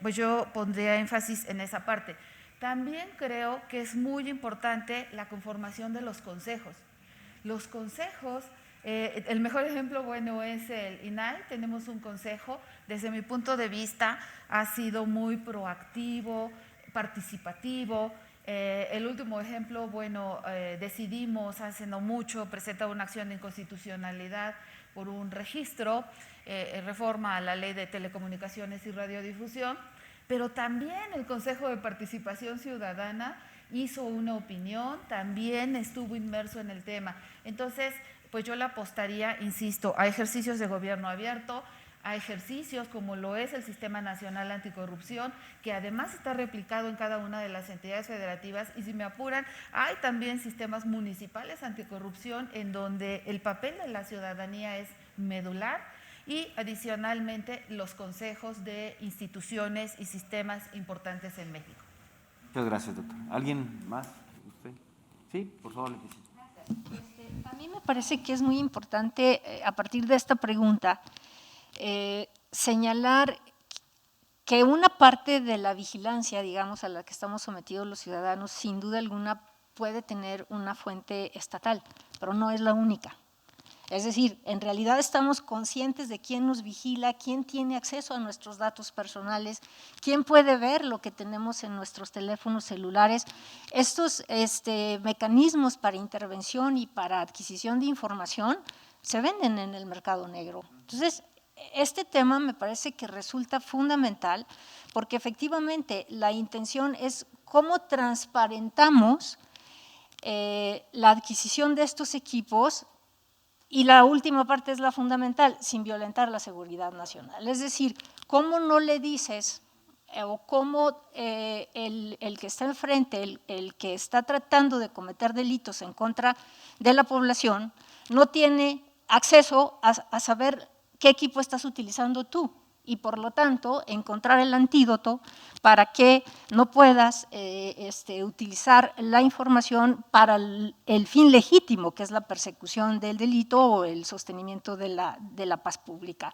pues yo pondría énfasis en esa parte. También creo que es muy importante la conformación de los consejos. Los consejos, el mejor ejemplo, bueno, es el INAI. Tenemos un consejo, desde mi punto de vista, ha sido muy proactivo, participativo. El último ejemplo, bueno, decidimos hace no mucho presentar una acción de inconstitucionalidad por un registro, reforma a la Ley de Telecomunicaciones y Radiodifusión, pero también el Consejo de Participación Ciudadana hizo una opinión, también estuvo inmerso en el tema. Entonces, pues yo le apostaría, insisto, a ejercicios de gobierno abierto, a ejercicios como lo es el Sistema Nacional Anticorrupción, que además está replicado en cada una de las entidades federativas, y si me apuran, hay también sistemas municipales anticorrupción en donde el papel de la ciudadanía es medular, y adicionalmente los consejos de instituciones y sistemas importantes en México. Muchas gracias, doctor. ¿Alguien más? ¿Usted? Sí, por favor, Leticia. A mí me parece que es muy importante, a partir de esta pregunta, señalar que una parte de la vigilancia, digamos, a la que estamos sometidos los ciudadanos, sin duda alguna puede tener una fuente estatal, pero no es la única. Es decir, en realidad estamos conscientes de quién nos vigila, quién tiene acceso a nuestros datos personales, quién puede ver lo que tenemos en nuestros teléfonos celulares. Estos mecanismos para intervención y para adquisición de información se venden en el mercado negro. Entonces, este tema me parece que resulta fundamental porque efectivamente la intención es cómo transparentamos la adquisición de estos equipos. Y la última parte es la fundamental, sin violentar la seguridad nacional. Es decir, ¿cómo no le dices o cómo el que está enfrente, el que está tratando de cometer delitos en contra de la población, no tiene acceso a saber qué equipo estás utilizando tú? Y por lo tanto, encontrar el antídoto para que no puedas utilizar la información para el fin legítimo, que es la persecución del delito o el sostenimiento de la paz pública.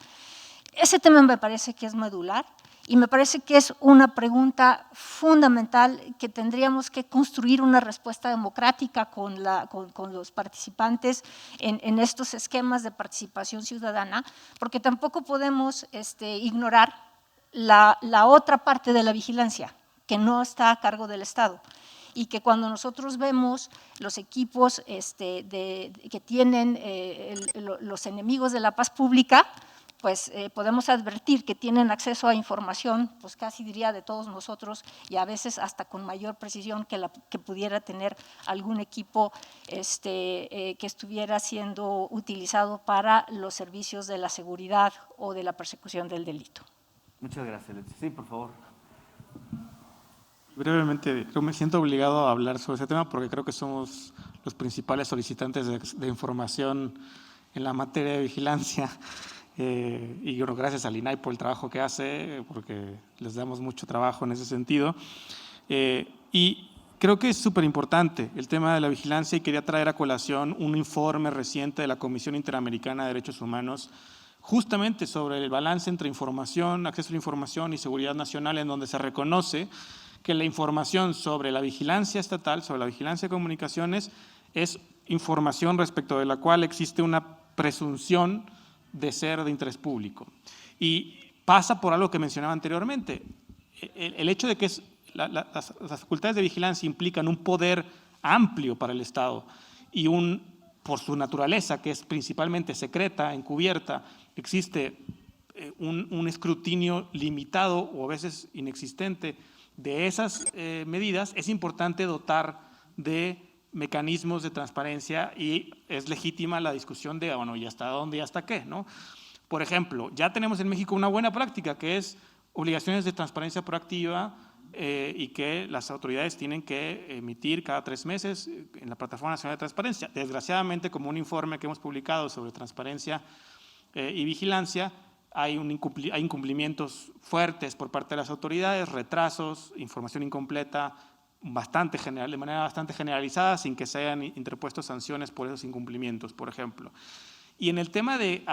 Ese tema me parece que es medular Y me parece que es una pregunta fundamental que tendríamos que construir una respuesta democrática con los participantes en estos esquemas de participación ciudadana, porque tampoco podemos ignorar la otra parte de la vigilancia, que no está a cargo del Estado. Y que cuando nosotros vemos los equipos que tienen los enemigos de la paz pública, pues podemos advertir que tienen acceso a información, pues casi diría de todos nosotros, y a veces hasta con mayor precisión que pudiera tener algún equipo que estuviera siendo utilizado para los servicios de la seguridad o de la persecución del delito. Muchas gracias, Leti. Sí, por favor. Brevemente, creo me siento obligado a hablar sobre ese tema porque creo que somos los principales solicitantes de información en la materia de vigilancia. Y bueno, gracias al INAI por el trabajo que hace, porque les damos mucho trabajo en ese sentido. Y creo que es súper importante el tema de la vigilancia y quería traer a colación un informe reciente de la Comisión Interamericana de Derechos Humanos justamente sobre el balance entre información, acceso a la información y seguridad nacional, en donde se reconoce que la información sobre la vigilancia estatal, sobre la vigilancia de comunicaciones, es información respecto de la cual existe una presunción de ser de interés público. Y pasa por algo que mencionaba anteriormente. El hecho de que las facultades de vigilancia implican un poder amplio para el Estado y por su naturaleza, que es principalmente secreta, encubierta, existe un escrutinio limitado o a veces inexistente de esas medidas, es importante dotar de mecanismos de transparencia y es legítima la discusión de, bueno, ¿y hasta dónde y hasta qué? ¿No? Por ejemplo, ya tenemos en México una buena práctica que es obligaciones de transparencia proactiva y que las autoridades tienen que emitir cada 3 meses en la Plataforma Nacional de Transparencia. Desgraciadamente, como un informe que hemos publicado sobre transparencia y vigilancia, hay incumplimientos fuertes por parte de las autoridades, retrasos, información incompleta, de manera bastante generalizada, sin que se hayan interpuesto sanciones por esos incumplimientos, por ejemplo. Y en el tema de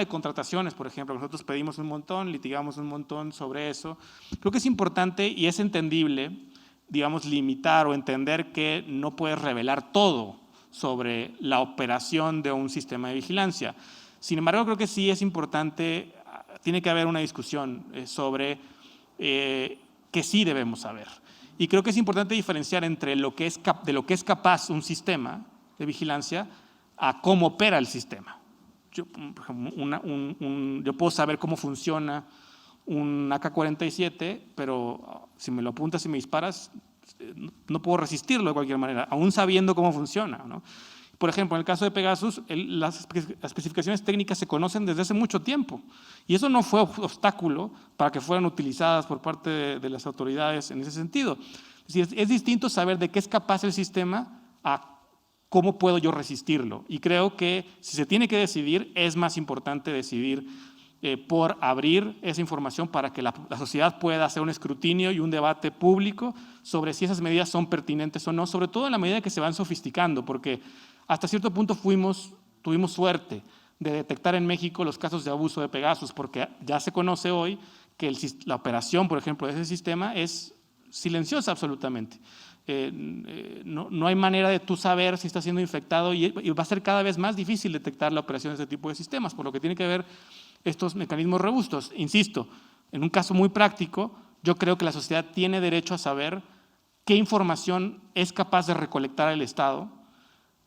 contrataciones, por ejemplo, nosotros pedimos un montón, litigamos un montón sobre eso. Creo que es importante y es entendible, digamos, limitar o entender que no puedes revelar todo sobre la operación de un sistema de vigilancia. Sin embargo, creo que sí es importante, tiene que haber una discusión sobre que sí debemos saber. Y creo que es importante diferenciar entre de lo que es capaz un sistema de vigilancia a cómo opera el sistema. Yo puedo saber cómo funciona un AK-47, pero si me lo apuntas y me disparas, no puedo resistirlo de cualquier manera, aún sabiendo cómo funciona, ¿no? Por ejemplo, en el caso de Pegasus, las especificaciones técnicas se conocen desde hace mucho tiempo y eso no fue obstáculo para que fueran utilizadas por parte de las autoridades en ese sentido. Es decir, es distinto saber de qué es capaz el sistema a cómo puedo yo resistirlo. Y creo que si se tiene que decidir, es más importante decidir por abrir esa información para que la sociedad pueda hacer un escrutinio y un debate público sobre si esas medidas son pertinentes o no, sobre todo en la medida que se van sofisticando, porque hasta cierto punto tuvimos suerte de detectar en México los casos de abuso de Pegasus, porque ya se conoce hoy que la operación, por ejemplo, de ese sistema es silenciosa absolutamente. No hay manera de tú saber si está siendo infectado y va a ser cada vez más difícil detectar la operación de este tipo de sistemas, por lo que tiene que ver estos mecanismos robustos. Insisto, en un caso muy práctico, yo creo que la sociedad tiene derecho a saber qué información es capaz de recolectar el Estado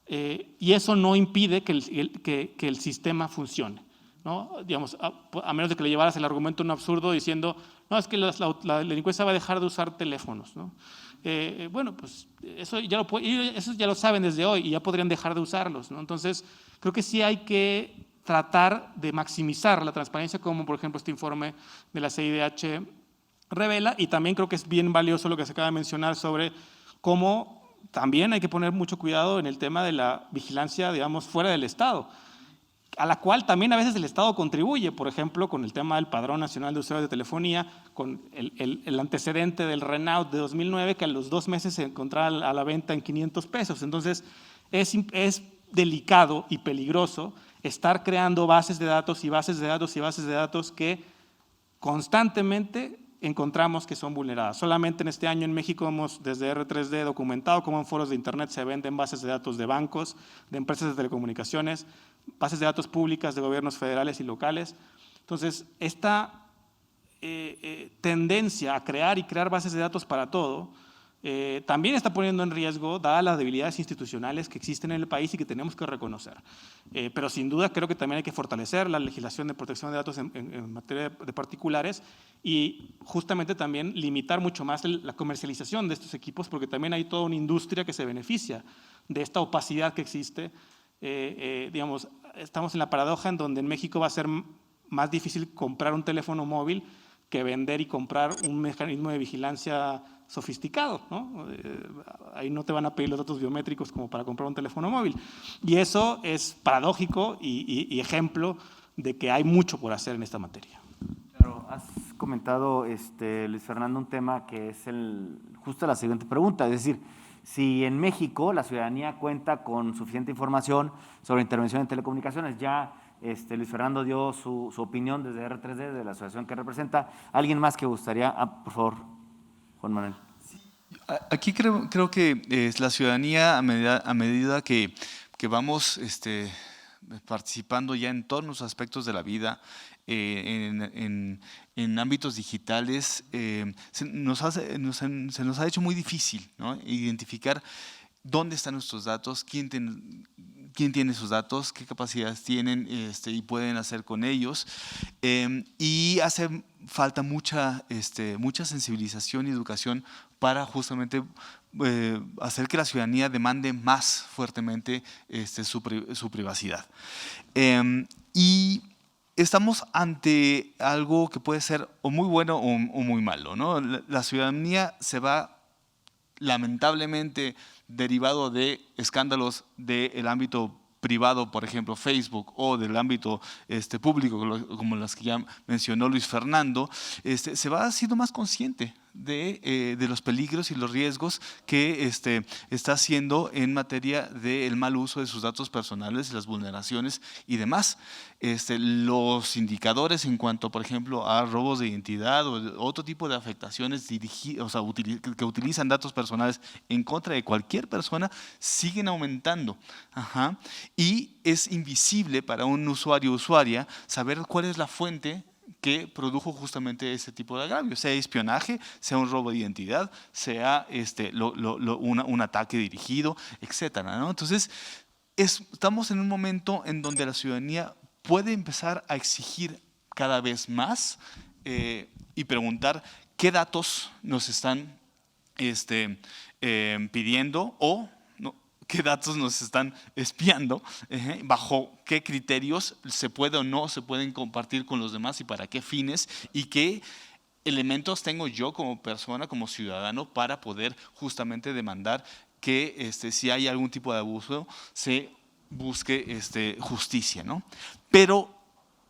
y eso no impide que el sistema funcione, ¿no? Digamos, a menos de que le llevaras el argumento a un absurdo diciendo, no, es que la delincuencia va a dejar de usar teléfonos, ¿no? Bueno, pues eso ya lo saben desde hoy y ya podrían dejar de usarlos, ¿no? Entonces, creo que sí hay que tratar de maximizar la transparencia, como por ejemplo este informe de la CIDH revela, y también creo que es bien valioso lo que se acaba de mencionar sobre cómo también hay que poner mucho cuidado en el tema de la vigilancia, digamos, fuera del Estado, a la cual también a veces el Estado contribuye, por ejemplo, con el tema del Padrón Nacional de Usuarios de Telefonía, con el antecedente del Renault de 2009, que a los 2 meses se encontraba a la venta en 500 pesos. Entonces, es delicado y peligroso estar creando bases de datos y bases de datos y bases de datos que constantemente encontramos que son vulneradas. Solamente en este año en México hemos desde R3D documentado cómo en foros de internet se venden bases de datos de bancos, de empresas de telecomunicaciones, bases de datos públicas de gobiernos federales y locales. Entonces, esta tendencia a crear bases de datos para todo también está poniendo en riesgo, dadas las debilidades institucionales que existen en el país y que tenemos que reconocer. Pero sin duda creo que también hay que fortalecer la legislación de protección de datos en materia de particulares y justamente también limitar mucho más la comercialización de estos equipos, porque también hay toda una industria que se beneficia de esta opacidad que existe. Digamos, estamos en la paradoja en donde en México va a ser más difícil comprar un teléfono móvil que vender y comprar un mecanismo de vigilancia sofisticado, ¿no? Ahí no te van a pedir los datos biométricos como para comprar un teléfono móvil. Y eso es paradójico y ejemplo de que hay mucho por hacer en esta materia. Claro, has comentado, Luis Fernando, un tema que es justo la siguiente pregunta, es decir, si en México la ciudadanía cuenta con suficiente información sobre intervención en telecomunicaciones, ya Luis Fernando dio su opinión desde R3D, de la asociación que representa. ¿Alguien más que gustaría? Por favor, Juan Manuel. Aquí creo que la ciudadanía, a medida que vamos participando ya en todos los aspectos de la vida, en ámbitos digitales, se nos ha hecho muy difícil, ¿no?, identificar dónde están nuestros datos, quién tiene sus datos, qué capacidades tienen y pueden hacer con ellos. Y hace falta mucha sensibilización y educación para justamente hacer que la ciudadanía demande más fuertemente su privacidad. Y estamos ante algo que puede ser o muy bueno o muy malo, ¿no? La ciudadanía se va, lamentablemente, derivado de escándalos del ámbito privado, por ejemplo Facebook, o del ámbito público, como las que ya mencionó Luis Fernando, se va siendo más consciente de los peligros y los riesgos que está haciendo en materia del mal uso de sus datos personales, las vulneraciones y demás. Los indicadores en cuanto, por ejemplo, a robos de identidad o otro tipo de afectaciones que utilizan datos personales en contra de cualquier persona siguen aumentando. Ajá. Y es invisible para un usuario o usuaria saber cuál es la fuente que produjo justamente ese tipo de agravio, sea espionaje, sea un robo de identidad, sea un ataque dirigido, etcétera, ¿no? Entonces, estamos en un momento en donde la ciudadanía puede empezar a exigir cada vez más y preguntar qué datos nos están pidiendo o qué datos nos están espiando, bajo qué criterios se puede o no se pueden compartir con los demás y para qué fines, y qué elementos tengo yo como persona, como ciudadano, para poder justamente demandar que si hay algún tipo de abuso se busque justicia, ¿no? Pero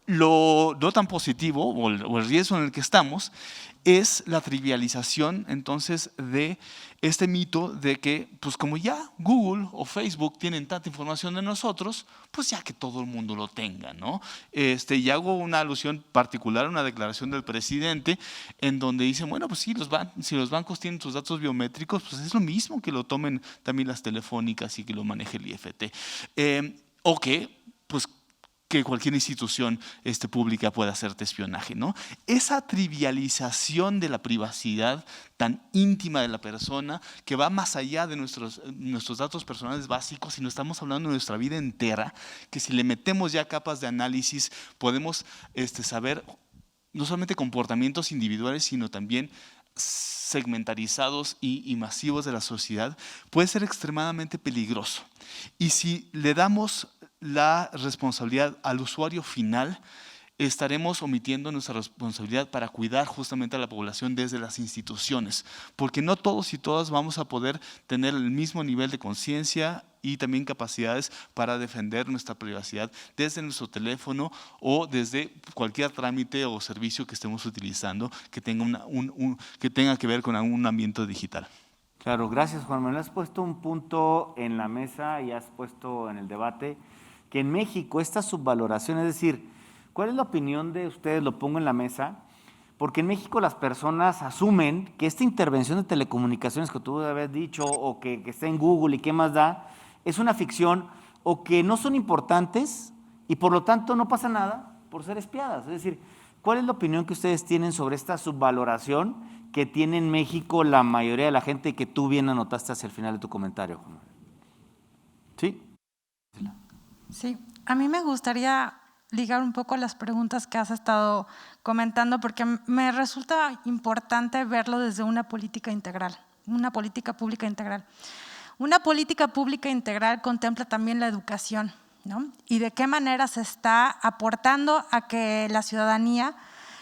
lo no tan positivo o el riesgo en el que estamos es la trivialización entonces de este mito de que, pues como ya Google o Facebook tienen tanta información de nosotros, pues ya que todo el mundo lo tenga, ¿no? Y hago una alusión particular a una declaración del presidente en donde dice, bueno, pues sí, si los bancos tienen sus datos biométricos, pues es lo mismo que lo tomen también las telefónicas y que lo maneje el IFT. O que, pues, que cualquier institución pública pueda hacerte espionaje, ¿no? Esa trivialización de la privacidad tan íntima de la persona, que va más allá de nuestros datos personales básicos, sino estamos hablando de nuestra vida entera, que si le metemos ya capas de análisis, podemos saber no solamente comportamientos individuales, sino también segmentarizados y masivos de la sociedad, puede ser extremadamente peligroso. Y si le damos la responsabilidad al usuario final, estaremos omitiendo nuestra responsabilidad para cuidar justamente a la población desde las instituciones, porque no todos y todas vamos a poder tener el mismo nivel de conciencia y también capacidades para defender nuestra privacidad desde nuestro teléfono o desde cualquier trámite o servicio que estemos utilizando que tenga que ver con algún ambiente digital. Claro, gracias, Juan Manuel. Has puesto un punto en la mesa y has puesto en el debate que en México esta subvaloración, es decir, ¿cuál es la opinión de ustedes? Lo pongo en la mesa, porque en México las personas asumen que esta intervención de telecomunicaciones que tú habías dicho, o que está en Google y qué más da, es una ficción, o que no son importantes y por lo tanto no pasa nada por ser espiadas. Es decir, ¿cuál es la opinión que ustedes tienen sobre esta subvaloración que tiene en México la mayoría de la gente y que tú bien anotaste hacia el final de tu comentario? ¿Sí? Sí, a mí me gustaría ligar un poco las preguntas que has estado comentando, porque me resulta importante verlo desde una política integral, una política pública integral. Una política pública integral contempla también la educación, ¿no? Y de qué manera se está aportando a que la ciudadanía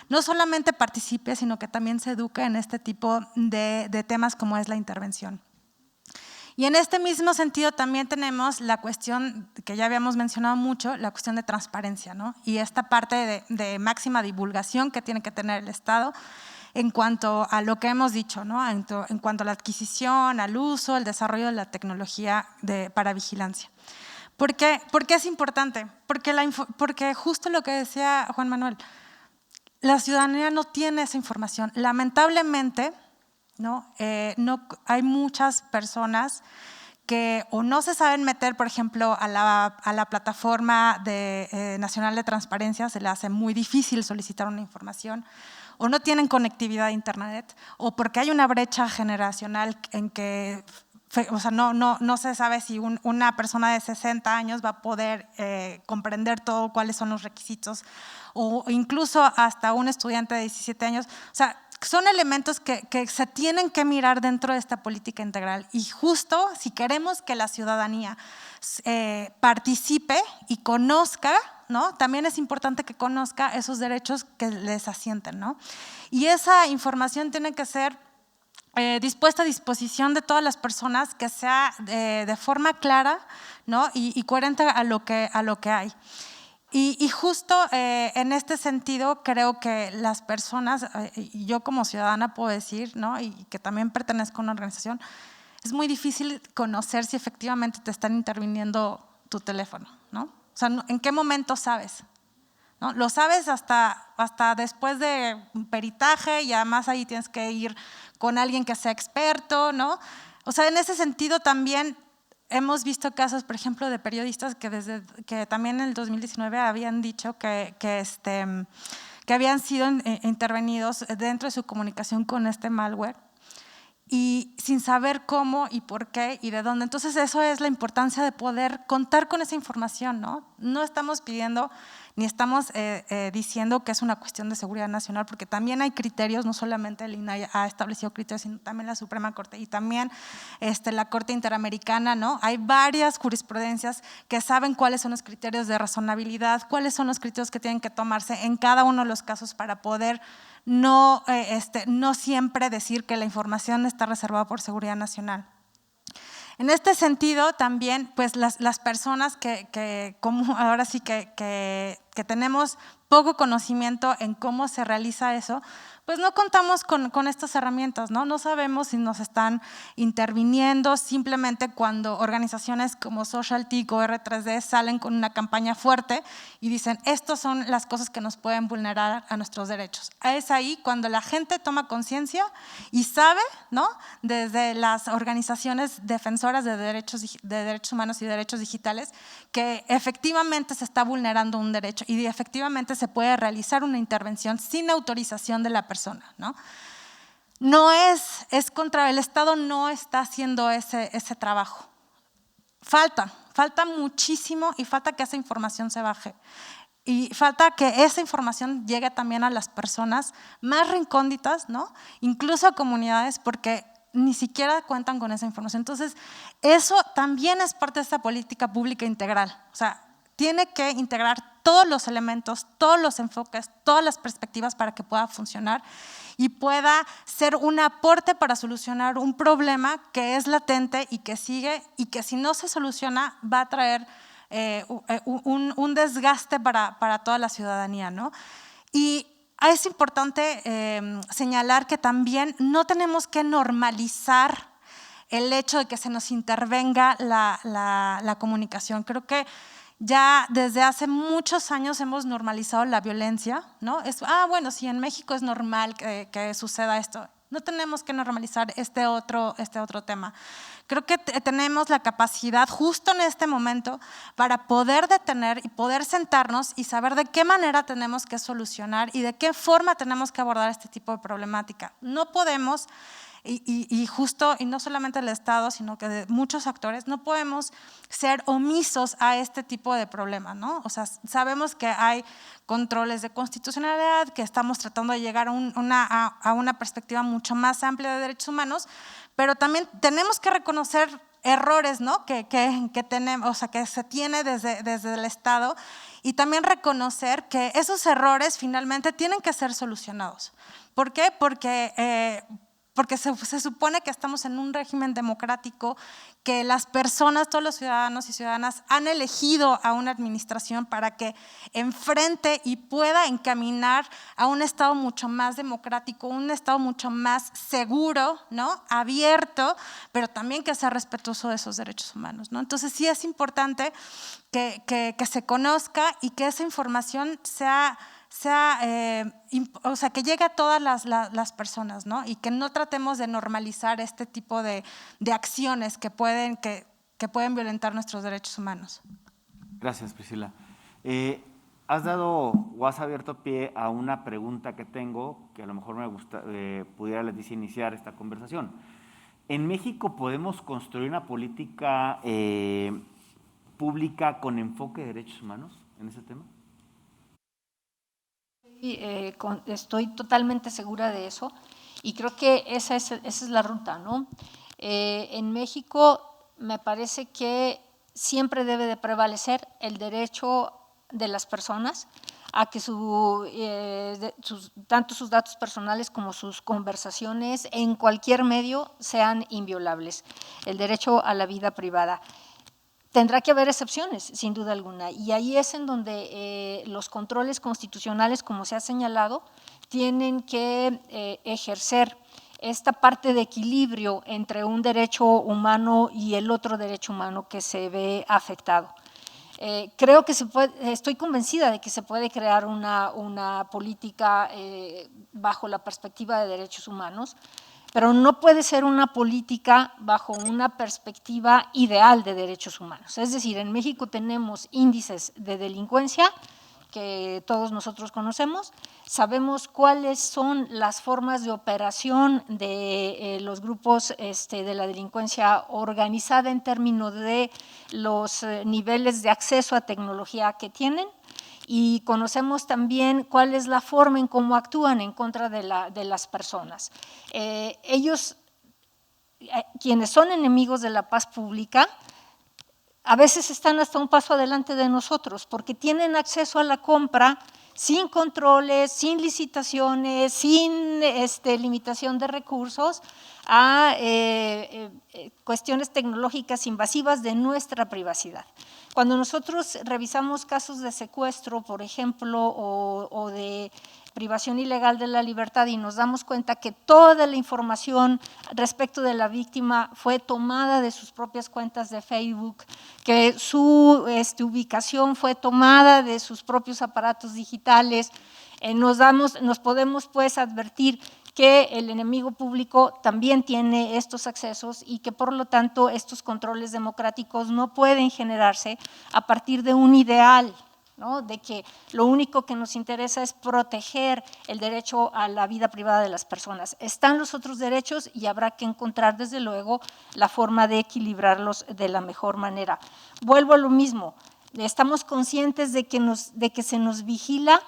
no solamente participe, sino que también se eduque en este tipo de temas como es la intervención. Y en este mismo sentido también tenemos la cuestión que ya habíamos mencionado mucho, la cuestión de transparencia, ¿no? Y esta parte de máxima divulgación que tiene que tener el Estado en cuanto a lo que hemos dicho, ¿no? En cuanto a la adquisición, al uso, el desarrollo de la tecnología para vigilancia. ¿Por qué es importante? Porque justo lo que decía Juan Manuel, la ciudadanía no tiene esa información. Lamentablemente, ¿no? Hay muchas personas que o no se saben meter, por ejemplo, a la plataforma nacional de transparencia, se le hace muy difícil solicitar una información, o no tienen conectividad a internet, o porque hay una brecha generacional en que, o sea, no se sabe si una persona de 60 años va a poder comprender todo cuáles son los requisitos, o incluso hasta un estudiante de 17 años. O sea, son elementos que se tienen que mirar dentro de esta política integral, y justo si queremos que la ciudadanía participe y conozca, ¿no? También es importante que conozca esos derechos que les asienten, ¿no? Y esa información tiene que ser dispuesta a disposición de todas las personas, que sea de forma clara, ¿no? y coherente a lo que hay. Y justo en este sentido creo que las personas, y yo como ciudadana puedo decir, ¿no? Y que también pertenezco a una organización, es muy difícil conocer si efectivamente te están interviniendo tu teléfono, ¿no? O sea, ¿en qué momento sabes? ¿No? Lo sabes hasta después de un peritaje, y además ahí tienes que ir con alguien que sea experto, ¿no? O sea, en ese sentido también hemos visto casos, por ejemplo, de periodistas que también en el 2019 habían dicho que habían sido intervenidos dentro de su comunicación con este malware, y sin saber cómo y por qué y de dónde. Entonces eso es la importancia de poder contar con esa información, ¿no? No estamos pidiendo ni estamos diciendo que es una cuestión de seguridad nacional, porque también hay criterios, no solamente el INAI ha establecido criterios, sino también la Suprema Corte y también la Corte Interamericana, ¿no? Hay varias jurisprudencias que saben cuáles son los criterios de razonabilidad, cuáles son los criterios que tienen que tomarse en cada uno de los casos para poder no siempre decir que la información está reservada por seguridad nacional. En este sentido, también, pues las personas que como ahora sí que tenemos poco conocimiento en cómo se realiza eso, pues no contamos con estas herramientas, ¿no? No sabemos si nos están interviniendo. Simplemente cuando organizaciones como SocialTIC o R3D salen con una campaña fuerte y dicen, estas son las cosas que nos pueden vulnerar a nuestros derechos. Es ahí cuando la gente toma conciencia y sabe, ¿no? Desde las organizaciones defensoras de derechos humanos y derechos digitales, que efectivamente se está vulnerando un derecho y efectivamente se puede realizar una intervención sin autorización de la persona, ¿no? No es contra el Estado, no está haciendo ese trabajo. Falta muchísimo, y falta que esa información se baje. Y falta que esa información llegue también a las personas más recónditas, ¿no? Incluso a comunidades, porque ni siquiera cuentan con esa información. Entonces, eso también es parte de esta política pública integral. O sea, tiene que integrar todos los elementos, todos los enfoques, todas las perspectivas para que pueda funcionar y pueda ser un aporte para solucionar un problema que es latente y que sigue, y que si no se soluciona va a traer un desgaste para toda la ciudadanía, ¿no? Y es importante señalar que también no tenemos que normalizar el hecho de que se nos intervenga la comunicación. Creo que ya desde hace muchos años hemos normalizado la violencia, ¿no? Bueno, si en México es normal que suceda esto, no tenemos que normalizar este otro tema. Creo que tenemos la capacidad justo en este momento para poder detener y poder sentarnos y saber de qué manera tenemos que solucionar y de qué forma tenemos que abordar este tipo de problemática. No podemos… Y no solamente el Estado, sino que de muchos actores, no podemos ser omisos a este tipo de problemas, ¿no? O sea, sabemos que hay controles de constitucionalidad, que estamos tratando de llegar a una perspectiva mucho más amplia de derechos humanos, pero también tenemos que reconocer errores, ¿no? que tenemos, o sea, que se tiene desde el Estado, y también reconocer que esos errores finalmente tienen que ser solucionados. ¿Por qué? Porque se supone que estamos en un régimen democrático, que las personas, todos los ciudadanos y ciudadanas han elegido a una administración para que enfrente y pueda encaminar a un Estado mucho más democrático, un Estado mucho más seguro, ¿no? Abierto, pero también que sea respetuoso de esos derechos humanos, ¿no? Entonces sí es importante que se conozca y que esa información que llegue a todas las personas, ¿no? Y que no tratemos de normalizar este tipo de acciones que pueden violentar nuestros derechos humanos. Gracias, Priscila. Has dado o has abierto pie a una pregunta que tengo, que a lo mejor pudiera iniciar esta conversación. ¿En México podemos construir una política pública con enfoque de derechos humanos en ese tema? Estoy totalmente segura de eso y creo que esa es la ruta, ¿no? En México me parece que siempre debe de prevalecer el derecho de las personas a que tanto sus datos personales como sus conversaciones en cualquier medio sean inviolables, el derecho a la vida privada. Tendrá que haber excepciones, sin duda alguna, y ahí es en donde los controles constitucionales, como se ha señalado, tienen que ejercer esta parte de equilibrio entre un derecho humano y el otro derecho humano que se ve afectado. Creo que estoy convencida de que se puede crear una política bajo la perspectiva de derechos humanos, pero no puede ser una política bajo una perspectiva ideal de derechos humanos. Es decir, en México tenemos índices de delincuencia que todos nosotros conocemos, sabemos cuáles son las formas de operación de los grupos de la delincuencia organizada en términos de los niveles de acceso a tecnología que tienen, y conocemos también cuál es la forma en cómo actúan en contra de las personas. Ellos, quienes son enemigos de la paz pública, a veces están hasta un paso adelante de nosotros porque tienen acceso a la compra sin controles, sin licitaciones, sin limitación de recursos a cuestiones tecnológicas invasivas de nuestra privacidad. Cuando nosotros revisamos casos de secuestro, por ejemplo, o de privación ilegal de la libertad y nos damos cuenta que toda la información respecto de la víctima fue tomada de sus propias cuentas de Facebook, que su ubicación fue tomada de sus propios aparatos digitales, nos podemos pues advertir que el enemigo público también tiene estos accesos y que por lo tanto estos controles democráticos no pueden generarse a partir de un ideal, ¿no? De que lo único que nos interesa es proteger el derecho a la vida privada de las personas. Están los otros derechos y habrá que encontrar desde luego la forma de equilibrarlos de la mejor manera. Vuelvo a lo mismo, estamos conscientes de que se nos vigila.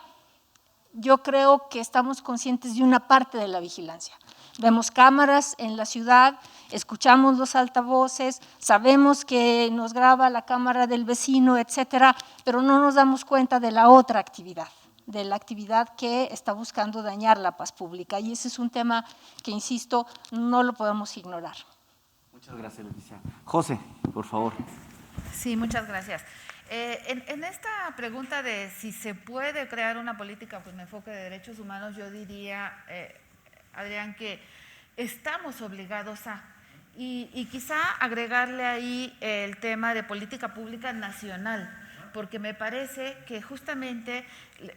Yo creo que estamos conscientes de una parte de la vigilancia. Vemos cámaras en la ciudad, escuchamos los altavoces, sabemos que nos graba la cámara del vecino, etcétera, pero no nos damos cuenta de la otra actividad, de la actividad que está buscando dañar la paz pública. Y ese es un tema que, insisto, no lo podemos ignorar. Muchas gracias, Leticia. José, por favor. Sí, muchas gracias. En esta pregunta de si se puede crear una política con enfoque de derechos humanos, yo diría, Adrián, que estamos obligados a, y quizá agregarle ahí el tema de política pública nacional, porque me parece que justamente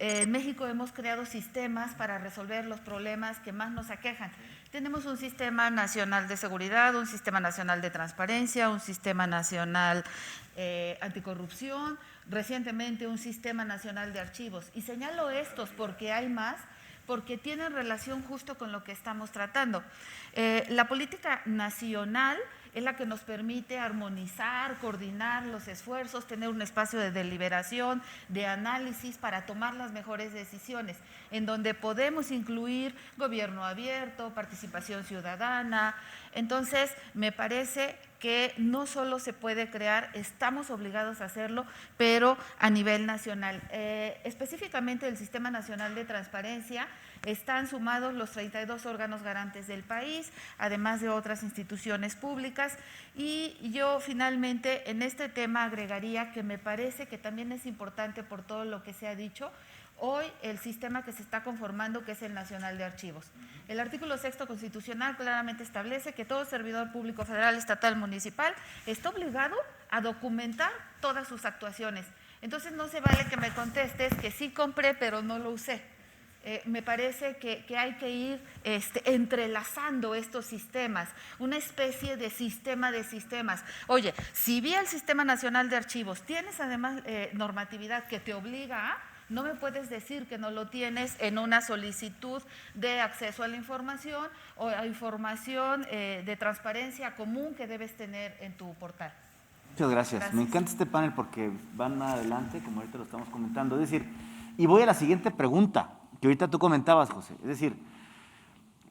en México hemos creado sistemas para resolver los problemas que más nos aquejan. Tenemos un sistema nacional de seguridad, un sistema nacional de transparencia, un sistema nacional anticorrupción, recientemente un sistema nacional de archivos. Y señalo estos porque hay más, porque tienen relación justo con lo que estamos tratando. La política nacional es la que nos permite armonizar, coordinar los esfuerzos, tener un espacio de deliberación, de análisis para tomar las mejores decisiones, en donde podemos incluir gobierno abierto, participación ciudadana. Entonces, me parece que no solo se puede crear, estamos obligados a hacerlo, pero a nivel nacional. Específicamente el Sistema Nacional de Transparencia, están sumados los 32 órganos garantes del país, además de otras instituciones públicas, y yo finalmente en este tema agregaría que me parece que también es importante por todo lo que se ha dicho, hoy el sistema que se está conformando, que es el Nacional de Archivos. El artículo 6º constitucional claramente establece que todo servidor público federal, estatal, municipal está obligado a documentar todas sus actuaciones. Entonces no se vale que me contestes que sí compré pero no lo usé. Me parece que hay que ir entrelazando estos sistemas, una especie de sistema de sistemas. Oye, si vía el Sistema Nacional de Archivos tienes además normatividad que te obliga a, no me puedes decir que no lo tienes en una solicitud de acceso a la información o a información de transparencia común que debes tener en tu portal. Muchas gracias. Me encanta este panel porque van adelante, como ahorita lo estamos comentando. Es decir, y voy a la siguiente pregunta, que ahorita tú comentabas, José. Es decir,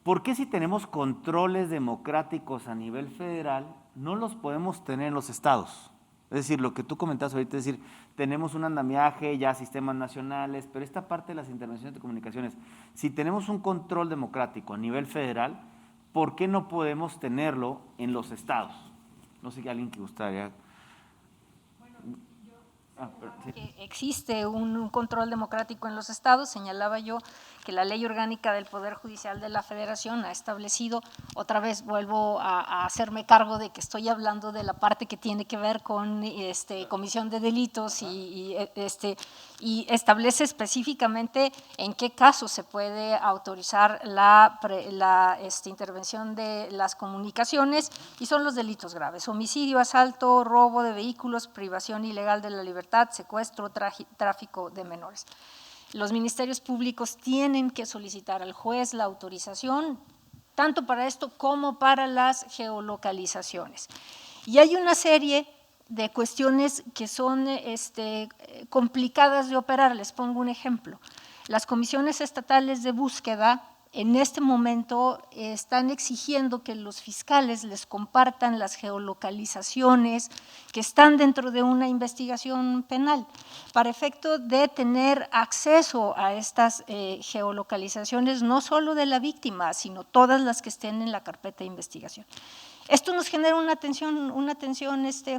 ¿por qué si tenemos controles democráticos a nivel federal, no los podemos tener en los estados? Es decir, lo que tú comentabas ahorita, es decir, tenemos un andamiaje, ya sistemas nacionales, pero esta parte de las intervenciones de comunicaciones, si tenemos un control democrático a nivel federal, ¿por qué no podemos tenerlo en los estados? No sé si alguien que gustaría. Existe un control democrático en los estados. Señalaba yo que la Ley Orgánica del Poder Judicial de la Federación ha establecido, otra vez vuelvo a hacerme cargo de que estoy hablando de la parte que tiene que ver con comisión de delitos y establece específicamente en qué casos se puede autorizar la intervención de las comunicaciones, y son los delitos graves: homicidio, asalto, robo de vehículos, privación ilegal de la libertad, secuestro, tráfico de menores. Los ministerios públicos tienen que solicitar al juez la autorización, tanto para esto como para las geolocalizaciones. Y hay una serie de cuestiones que son complicadas de operar. Les pongo un ejemplo. Las comisiones estatales de búsqueda en este momento están exigiendo que los fiscales les compartan las geolocalizaciones que están dentro de una investigación penal, para efecto de tener acceso a estas geolocalizaciones, no solo de la víctima, sino todas las que estén en la carpeta de investigación. Esto nos genera una tensión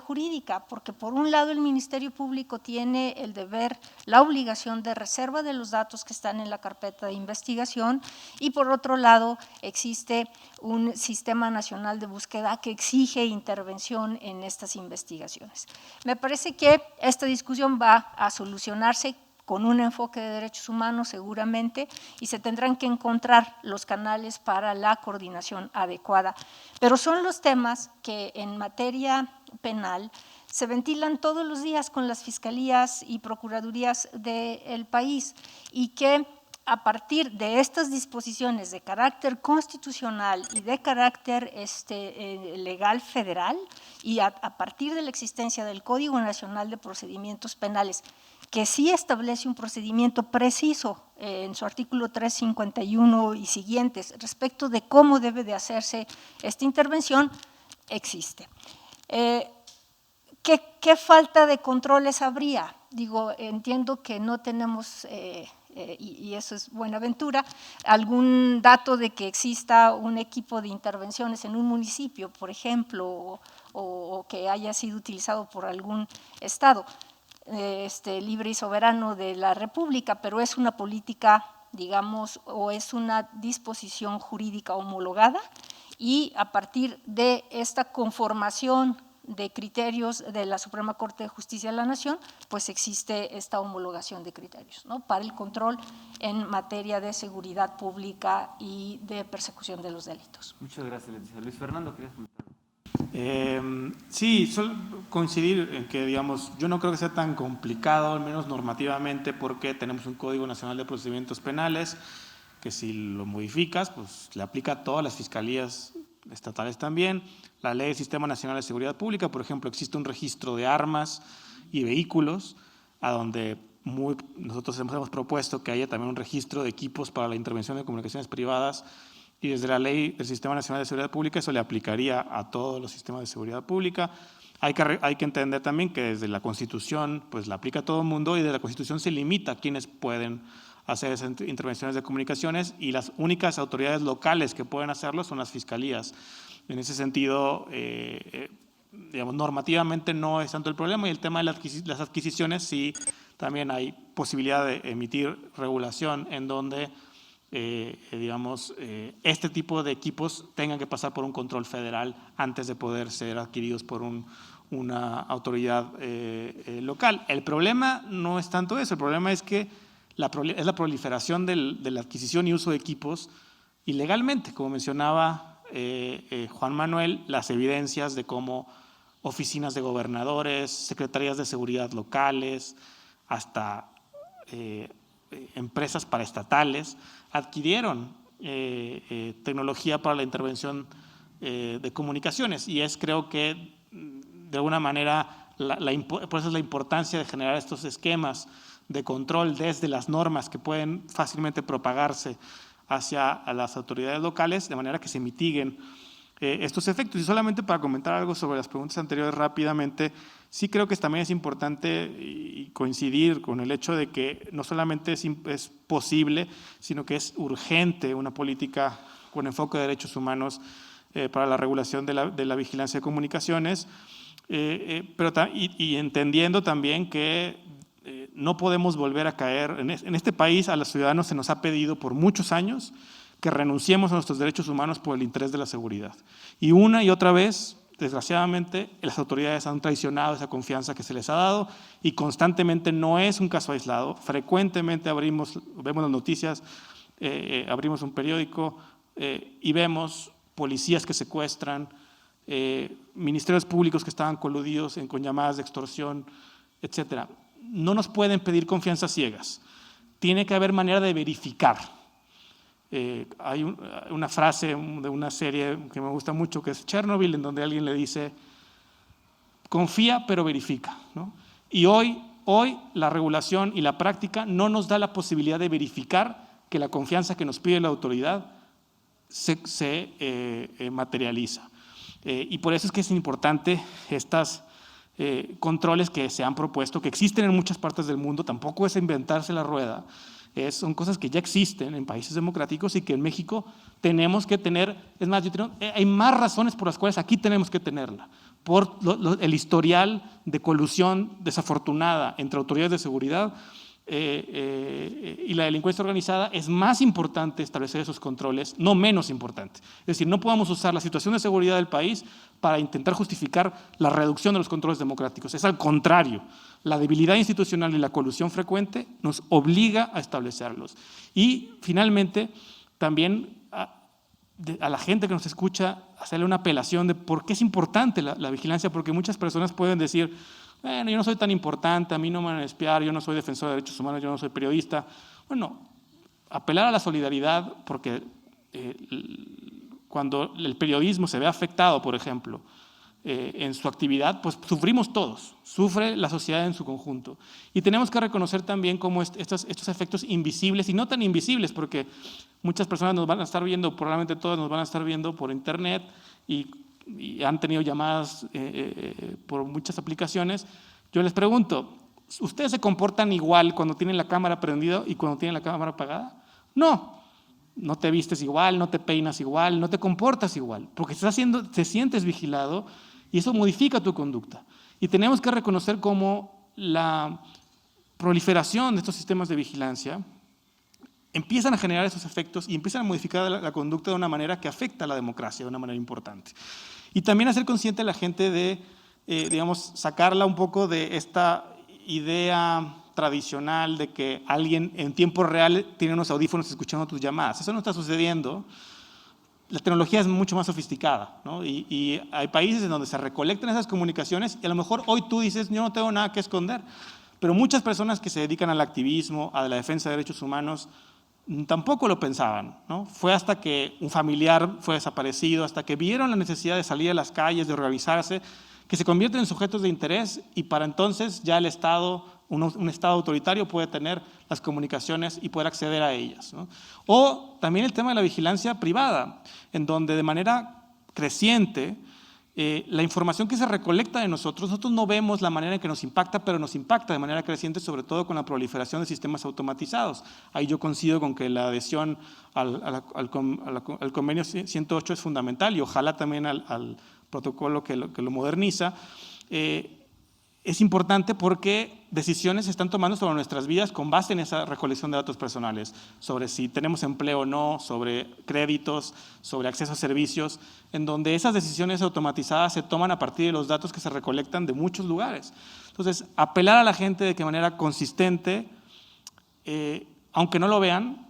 jurídica, porque por un lado el Ministerio Público tiene el deber, la obligación de reserva de los datos que están en la carpeta de investigación, y por otro lado existe un Sistema Nacional de Búsqueda que exige intervención en estas investigaciones. Me parece que esta discusión va a solucionarse con un enfoque de derechos humanos seguramente, y se tendrán que encontrar los canales para la coordinación adecuada. Pero son los temas que en materia penal se ventilan todos los días con las fiscalías y procuradurías del país, y que a partir de estas disposiciones de carácter constitucional y de carácter legal federal, y a partir de la existencia del Código Nacional de Procedimientos Penales, que sí establece un procedimiento preciso en su artículo 351 y siguientes respecto de cómo debe de hacerse esta intervención, existe. ¿Qué falta de controles habría? Digo, entiendo que no tenemos, y eso es Buenaventura, algún dato de que exista un equipo de intervenciones en un municipio, por ejemplo, o que haya sido utilizado por algún estado libre y soberano de la República, pero es una política, digamos, o es una disposición jurídica homologada, y a partir de esta conformación de criterios de la Suprema Corte de Justicia de la Nación, pues existe esta homologación de criterios, ¿no?, para el control en materia de seguridad pública y de persecución de los delitos. Muchas gracias, licenciado. Luis Fernando, ¿querías comentar? Sí, solo coincidir en que, digamos, yo no creo que sea tan complicado, al menos normativamente, porque tenemos un Código Nacional de Procedimientos Penales que si lo modificas, pues le aplica a todas las fiscalías estatales también. La Ley del Sistema Nacional de Seguridad Pública, por ejemplo, existe un registro de armas y vehículos, a donde nosotros hemos propuesto que haya también un registro de equipos para la intervención de comunicaciones privadas, y desde la Ley del Sistema Nacional de Seguridad Pública eso le aplicaría a todos los sistemas de seguridad pública. Hay que entender también que desde la Constitución pues la aplica a todo el mundo, y desde la Constitución se limita a quienes pueden hacer esas intervenciones de comunicaciones, y las únicas autoridades locales que pueden hacerlo son las fiscalías. En ese sentido, digamos, normativamente no es tanto el problema, y el tema de las adquisiciones sí, también hay posibilidad de emitir regulación en donde digamos, este tipo de equipos tengan que pasar por un control federal antes de poder ser adquiridos por una autoridad local. El problema no es tanto eso, el problema es que es la proliferación de la adquisición y uso de equipos ilegalmente, como mencionaba Juan Manuel, las evidencias de cómo oficinas de gobernadores, secretarías de seguridad locales, hasta empresas paraestatales adquirieron tecnología para la intervención de comunicaciones, y creo que de alguna manera por eso es la importancia de generar estos esquemas de control desde las normas que pueden fácilmente propagarse hacia las autoridades locales, de manera que se mitiguen estos efectos. Y solamente para comentar algo sobre las preguntas anteriores rápidamente, sí creo que también es importante coincidir con el hecho de que no solamente es posible, sino que es urgente una política con enfoque de derechos humanos para la regulación de la vigilancia de comunicaciones, y entendiendo también que no podemos volver a caer. En este país a los ciudadanos se nos ha pedido por muchos años que renunciemos a nuestros derechos humanos por el interés de la seguridad. Y una y otra vez, desgraciadamente, las autoridades han traicionado esa confianza que se les ha dado, y constantemente, no es un caso aislado. Frecuentemente vemos las noticias, abrimos un periódico y vemos policías que secuestran, ministerios públicos que estaban coludidos con llamadas de extorsión, etcétera. No nos pueden pedir confianzas ciegas. Tiene que haber manera de verificar. Hay una frase de una serie que me gusta mucho, que es Chernobyl, en donde alguien le dice, confía pero verifica, ¿no? Y hoy la regulación y la práctica no nos da la posibilidad de verificar que la confianza que nos pide la autoridad se materializa. Y por eso es que es importante estas controles que se han propuesto, que existen en muchas partes del mundo. Tampoco es inventarse la rueda, son cosas que ya existen en países democráticos y que en México tenemos que tener. Es más, hay más razones por las cuales aquí tenemos que tenerla, por el historial de colusión desafortunada entre autoridades de seguridad y la delincuencia organizada. Es más importante establecer esos controles, no menos importante. Es decir, no podemos usar la situación de seguridad del país para intentar justificar la reducción de los controles democráticos. Es al contrario, la debilidad institucional y la colusión frecuente nos obliga a establecerlos. Y finalmente, también a la gente que nos escucha, hacerle una apelación de por qué es importante la vigilancia, porque muchas personas pueden decir, bueno, yo no soy tan importante, a mí no me van a espiar, yo no soy defensor de derechos humanos, yo no soy periodista. Bueno, apelar a la solidaridad, porque cuando el periodismo se ve afectado, por ejemplo, en su actividad, pues sufrimos todos, sufre la sociedad en su conjunto. Y tenemos que reconocer también cómo estos efectos invisibles, y no tan invisibles, porque muchas personas nos van a estar viendo, probablemente todos nos van a estar viendo por internet, y han tenido llamadas por muchas aplicaciones. Yo les pregunto, ¿ustedes se comportan igual cuando tienen la cámara prendida y cuando tienen la cámara apagada? No te vistes igual, no te peinas igual, no te comportas igual, porque te sientes vigilado, y eso modifica tu conducta. Y tenemos que reconocer cómo la proliferación de estos sistemas de vigilancia empiezan a generar esos efectos y empiezan a modificar la conducta de una manera que afecta a la democracia de una manera importante. Y también hacer consciente a la gente de digamos, sacarla un poco de esta idea tradicional de que alguien en tiempo real tiene unos audífonos escuchando tus llamadas. Eso no está sucediendo. La tecnología es mucho más sofisticada, ¿no? Y hay países en donde se recolectan esas comunicaciones y a lo mejor hoy tú dices, yo no tengo nada que esconder, pero muchas personas que se dedican al activismo, a la defensa de derechos humanos, tampoco lo pensaban, ¿no? Fue hasta que un familiar fue desaparecido, hasta que vieron la necesidad de salir a las calles, de organizarse, que se convierten en sujetos de interés y para entonces ya el Estado, un Estado autoritario puede tener las comunicaciones y poder acceder a ellas, ¿no? O también el tema de la vigilancia privada, en donde de manera creciente la información que se recolecta de nosotros no vemos la manera en que nos impacta, pero nos impacta de manera creciente, sobre todo con la proliferación de sistemas automatizados. Ahí yo coincido con que la adhesión al convenio 108 es fundamental y ojalá también al protocolo que lo moderniza. Es importante porque decisiones se están tomando sobre nuestras vidas con base en esa recolección de datos personales, sobre si tenemos empleo o no, sobre créditos, sobre acceso a servicios, en donde esas decisiones automatizadas se toman a partir de los datos que se recolectan de muchos lugares. Entonces, apelar a la gente de que manera consistente, aunque no lo vean,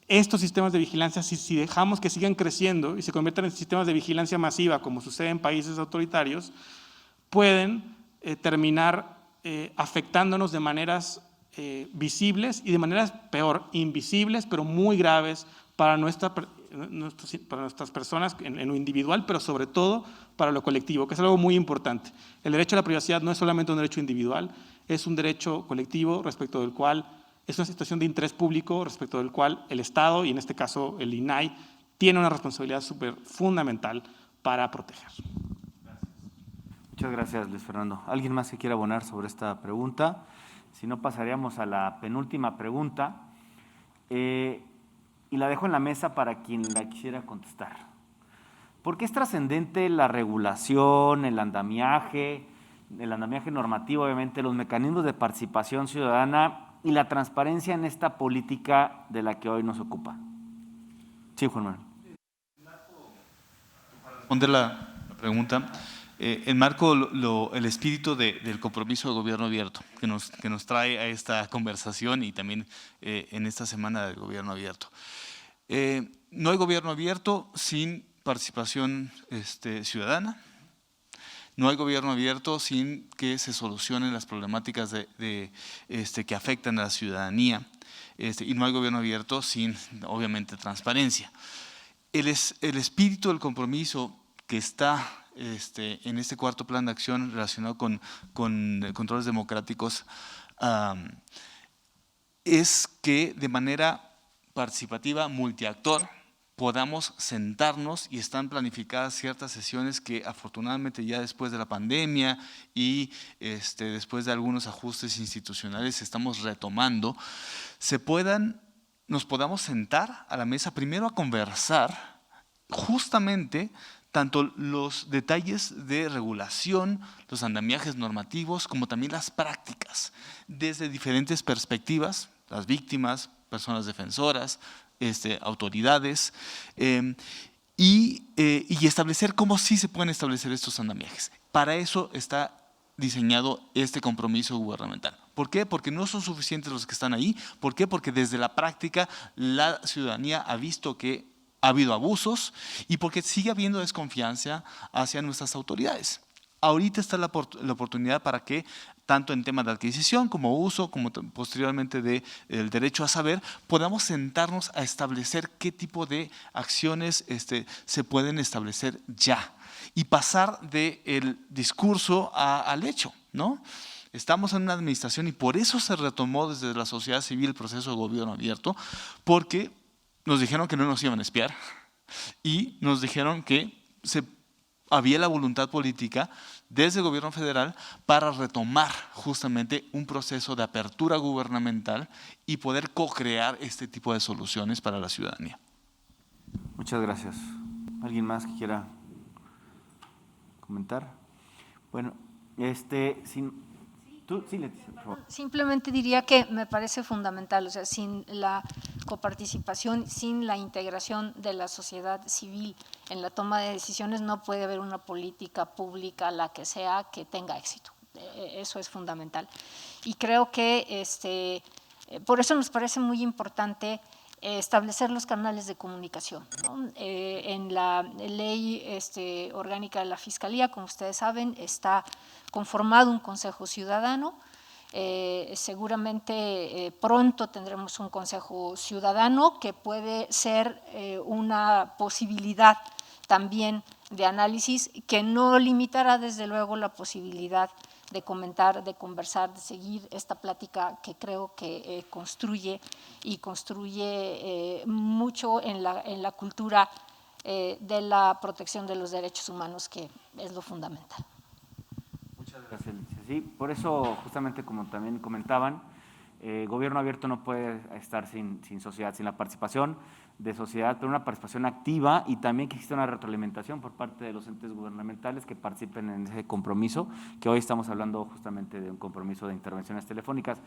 estos sistemas de vigilancia, si dejamos que sigan creciendo y se conviertan en sistemas de vigilancia masiva, como sucede en países autoritarios, pueden terminar afectándonos de maneras visibles y de maneras peor, invisibles, pero muy graves para nuestras personas en lo individual, pero sobre todo para lo colectivo, que es algo muy importante. El derecho a la privacidad no es solamente un derecho individual, es un derecho colectivo respecto del cual es una situación de interés público respecto del cual el Estado, y en este caso el INAI, tiene una responsabilidad súper fundamental para proteger. Muchas gracias, Luis Fernando. ¿Alguien más que quiera abonar sobre esta pregunta? Si no, pasaríamos a la penúltima pregunta y la dejo en la mesa para quien la quisiera contestar. ¿Por qué es trascendente la regulación, el andamiaje normativo, obviamente, los mecanismos de participación ciudadana y la transparencia en esta política de la que hoy nos ocupa? Sí, Juan Manuel. Para responder la pregunta, enmarco el espíritu del compromiso de gobierno abierto que nos trae a esta conversación y también en esta semana del gobierno abierto. No hay gobierno abierto sin participación ciudadana. No hay gobierno abierto sin que se solucionen las problemáticas que afectan a la ciudadanía. Y no hay gobierno abierto sin, obviamente, transparencia. El espíritu del compromiso que está en este cuarto plan de acción relacionado con controles democráticos es que de manera participativa, multiactor, podamos sentarnos y están planificadas ciertas sesiones que afortunadamente ya después de la pandemia y después de algunos ajustes institucionales estamos retomando, nos podamos sentar a la mesa primero a conversar justamente tanto los detalles de regulación, los andamiajes normativos, como también las prácticas, desde diferentes perspectivas, las víctimas, personas defensoras, autoridades, y establecer cómo sí se pueden establecer estos andamiajes. Para eso está diseñado este compromiso gubernamental. ¿Por qué? Porque no son suficientes los que están ahí. ¿Por qué? Porque desde la práctica la ciudadanía ha visto que ha habido abusos y porque sigue habiendo desconfianza hacia nuestras autoridades. Ahorita está la oportunidad para que, tanto en temas de adquisición como uso, como posteriormente del derecho a saber, podamos sentarnos a establecer qué tipo de acciones se pueden establecer ya y pasar del discurso al hecho, ¿no? Estamos en una administración y por eso se retomó desde la sociedad civil el proceso de gobierno abierto, porque nos dijeron que no nos iban a espiar y nos dijeron que había la voluntad política desde el gobierno federal para retomar justamente un proceso de apertura gubernamental y poder co-crear este tipo de soluciones para la ciudadanía. Muchas gracias. ¿Alguien más que quiera comentar? Bueno, tú, sí, Leticia, por favor. Simplemente diría que me parece fundamental, o sea, sin la coparticipación, sin la integración de la sociedad civil en la toma de decisiones, no puede haber una política pública, la que sea, que tenga éxito. Eso es fundamental. Y creo que por eso nos parece muy importante establecer los canales de comunicación, ¿no? En la ley orgánica de la Fiscalía, como ustedes saben, está conformado un Consejo Ciudadano. Seguramente pronto tendremos un Consejo Ciudadano que puede ser una posibilidad también de análisis, que no limitará desde luego la posibilidad de comentar, de conversar, de seguir esta plática que creo que construye mucho en la cultura de la protección de los derechos humanos, que es lo fundamental. Muchas gracias, Alicia. Sí, por eso, justamente como también comentaban, gobierno abierto no puede estar sin sociedad, sin la participación de sociedad, pero una participación activa, y también que exista una retroalimentación por parte de los entes gubernamentales que participen en ese compromiso, que hoy estamos hablando justamente de un compromiso de intervenciones telefónicas.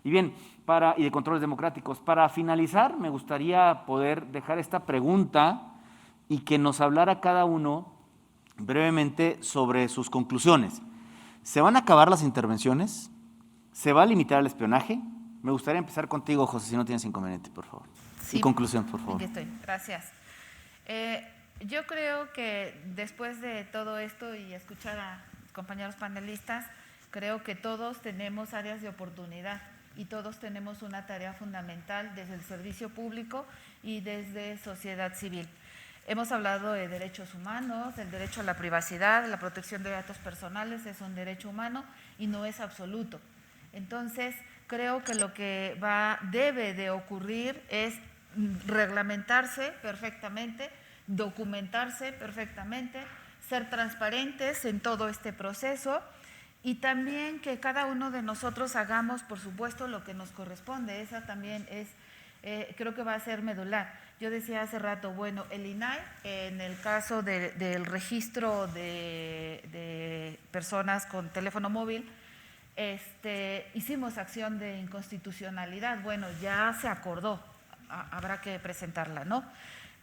Y bien, y de controles democráticos. Para finalizar, me gustaría poder dejar esta pregunta y que nos hablara cada uno brevemente sobre sus conclusiones. ¿Se van a acabar las intervenciones? ¿Se va a limitar el espionaje? Me gustaría empezar contigo, José, si no tienes inconveniente, por favor. Sí, y conclusión, por favor. Aquí estoy, gracias. Yo creo que después de todo esto y escuchar a compañeros panelistas, creo que todos tenemos áreas de oportunidad y todos tenemos una tarea fundamental desde el servicio público y desde sociedad civil. Hemos hablado de derechos humanos, el derecho a la privacidad, la protección de datos personales es un derecho humano y no es absoluto. Entonces, creo que lo que debe de ocurrir es reglamentarse perfectamente, documentarse perfectamente, ser transparentes en todo este proceso y también que cada uno de nosotros hagamos, por supuesto, lo que nos corresponde. Esa también es, creo que va a ser medular. Yo decía hace rato, bueno, el INAI, en el caso del registro de personas con teléfono móvil, hicimos acción de inconstitucionalidad. Bueno, ya se acordó, habrá que presentarla, ¿no?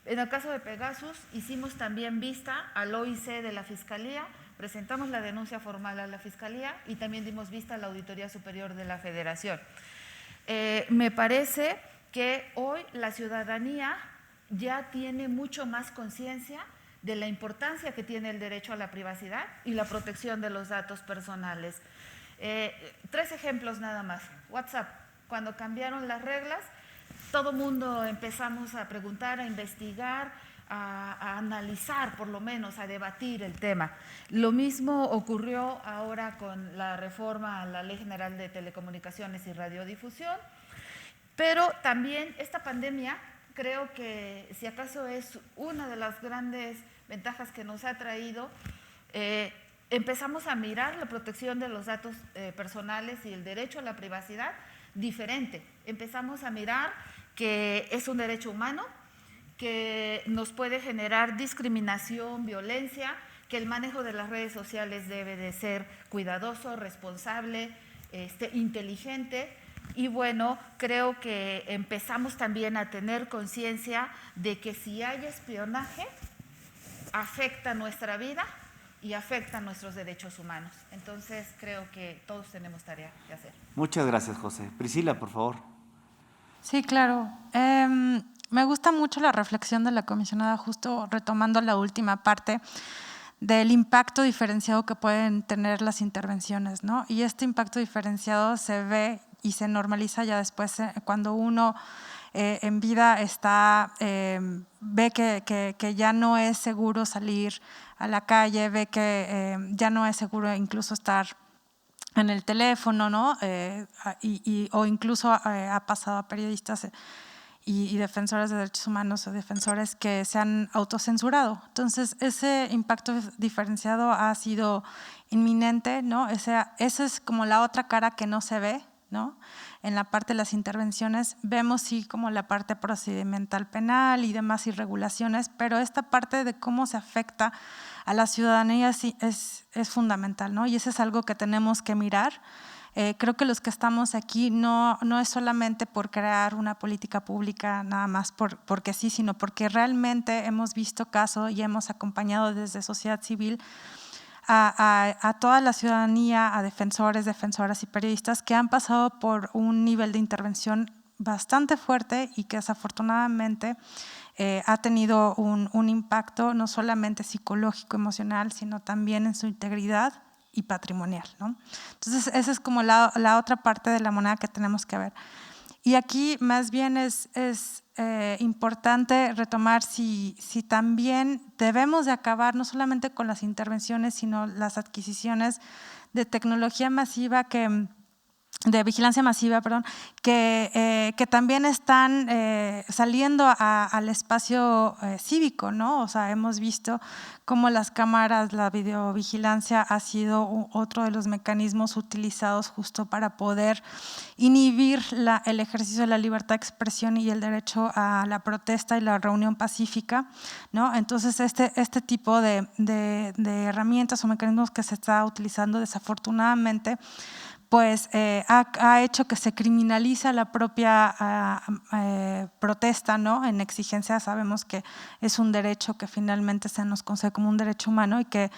En el caso de Pegasus, hicimos también vista al OIC de la Fiscalía, presentamos la denuncia formal a la Fiscalía y también dimos vista a la Auditoría Superior de la Federación. Me parece que hoy la ciudadanía ya tiene mucho más conciencia de la importancia que tiene el derecho a la privacidad y la protección de los datos personales. 3 ejemplos nada más. WhatsApp, cuando cambiaron las reglas, todo mundo empezamos a preguntar, a investigar, a analizar, por lo menos, a debatir el tema. Lo mismo ocurrió ahora con la reforma a la Ley General de Telecomunicaciones y Radiodifusión, pero también esta pandemia creo que, si acaso es una de las grandes ventajas que nos ha traído, empezamos a mirar la protección de los datos personales y el derecho a la privacidad diferente. Empezamos a mirar que es un derecho humano, que nos puede generar discriminación, violencia, que el manejo de las redes sociales debe de ser cuidadoso, responsable, inteligente. Y bueno, creo que empezamos también a tener conciencia de que si hay espionaje, afecta nuestra vida y afecta nuestros derechos humanos. Entonces, creo que todos tenemos tarea que hacer. Muchas gracias, José. Priscila, por favor. Sí, claro. Me gusta mucho la reflexión de la comisionada, justo retomando la última parte del impacto diferenciado que pueden tener las intervenciones, ¿no? Y este impacto diferenciado se ve y se normaliza ya después cuando uno en vida ve que ya no es seguro salir a la calle, ve que ya no es seguro incluso estar en el teléfono, ¿no? O incluso ha pasado a periodistas y defensores de derechos humanos o defensores que se han autocensurado. Entonces, ese impacto diferenciado ha sido inminente, ¿no? Esa es como la otra cara que no se ve, ¿no? En la parte de las intervenciones vemos sí como la parte procedimental penal y demás irregulaciones, pero esta parte de cómo se afecta a la ciudadanía sí es fundamental, ¿no? Y eso es algo que tenemos que mirar Creo que los que estamos aquí no es solamente por crear una política pública nada más porque sí, sino porque realmente hemos visto caso y hemos acompañado desde sociedad civil a toda la ciudadanía, a defensores, defensoras y periodistas que han pasado por un nivel de intervención bastante fuerte y que desafortunadamente ha tenido un impacto no solamente psicológico, emocional, sino también en su integridad y patrimonial, ¿no? Entonces, esa es como la otra parte de la moneda que tenemos que ver. Y aquí más bien es importante retomar si también debemos de acabar no solamente con las intervenciones, sino las adquisiciones de tecnología masiva de vigilancia masiva, perdón, que también están saliendo al espacio cívico, ¿no? O sea, hemos visto cómo las cámaras, la videovigilancia ha sido otro de los mecanismos utilizados justo para poder inhibir el ejercicio de la libertad de expresión y el derecho a la protesta y la reunión pacífica, ¿no? Entonces, este tipo de herramientas o mecanismos que se está utilizando desafortunadamente pues ha hecho que se criminaliza la propia protesta, ¿no? En exigencia sabemos que es un derecho que finalmente se nos concede como un derecho humano y que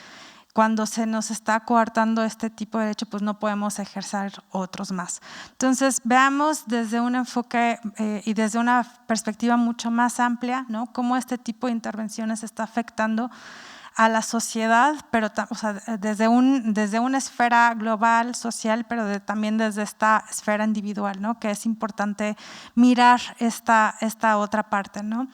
cuando se nos está coartando este tipo de derecho, pues no podemos ejercer otros más. Entonces, veamos desde un enfoque y desde una perspectiva mucho más amplia, ¿no? Cómo este tipo de intervenciones está afectando a la sociedad, pero o sea, desde una esfera global, social, pero también desde esta esfera individual, ¿no? Que es importante mirar esta otra parte, ¿no?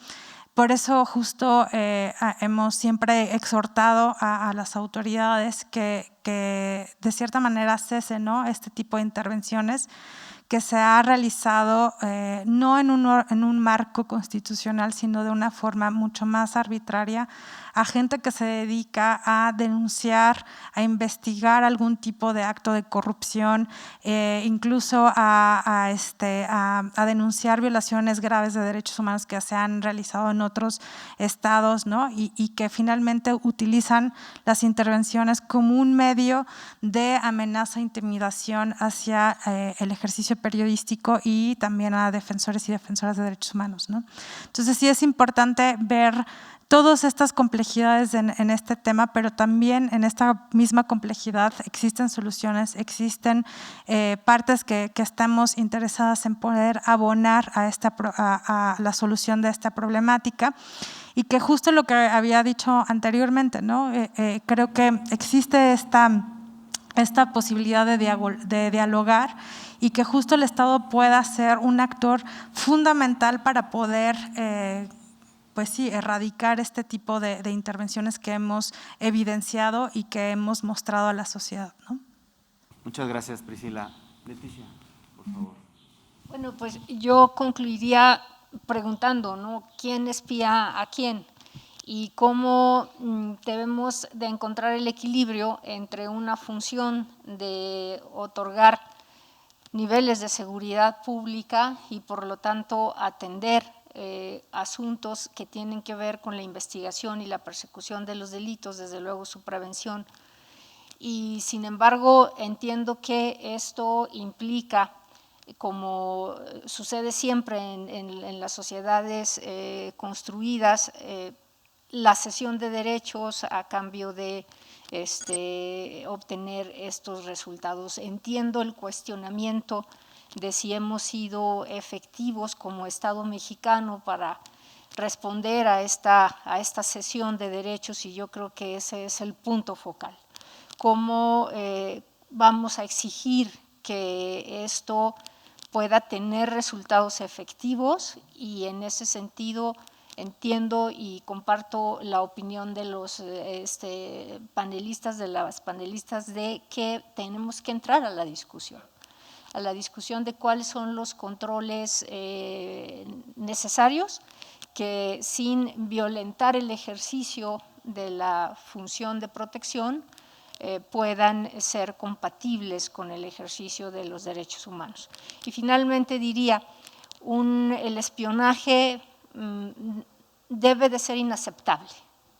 Por eso justo hemos siempre exhortado a las autoridades que de cierta manera cesen, ¿no? Este tipo de intervenciones que se ha realizado no en un marco constitucional, sino de una forma mucho más arbitraria, a gente que se dedica a denunciar, a investigar algún tipo de acto de corrupción, incluso a denunciar violaciones graves de derechos humanos que se han realizado en otros estados, ¿no? Y que finalmente utilizan las intervenciones como un medio de amenaza e intimidación hacia el ejercicio periodístico y también a defensores y defensoras de derechos humanos, ¿no? Entonces sí es importante ver todas estas complejidades en este tema, pero también en esta misma complejidad existen soluciones, existen partes que estamos interesadas en poder abonar a la solución de esta problemática y que justo lo que había dicho anteriormente, ¿no? Creo que existe esta posibilidad de dialogar y que justo el Estado pueda ser un actor fundamental para poder pues sí, erradicar este tipo de intervenciones que hemos evidenciado y que hemos mostrado a la sociedad, ¿no? Muchas gracias, Priscila. Leticia, por favor. Bueno, pues yo concluiría preguntando, ¿no? ¿Quién espía a quién? Y cómo debemos de encontrar el equilibrio entre una función de otorgar niveles de seguridad pública y por lo tanto atender asuntos que tienen que ver con la investigación y la persecución de los delitos, desde luego su prevención. Y sin embargo entiendo que esto implica, como sucede siempre en las sociedades construidas, la cesión de derechos a cambio de obtener estos resultados. Entiendo el cuestionamiento de si hemos sido efectivos como Estado mexicano para responder a esta cesión de derechos y yo creo que ese es el punto focal. ¿Cómo vamos a exigir que esto pueda tener resultados efectivos? Y en ese sentido entiendo y comparto la opinión de los panelistas, de las panelistas, de que tenemos que entrar a la discusión de cuáles son los controles necesarios que sin violentar el ejercicio de la función de protección puedan ser compatibles con el ejercicio de los derechos humanos. Y finalmente diría, el espionaje debe de ser inaceptable.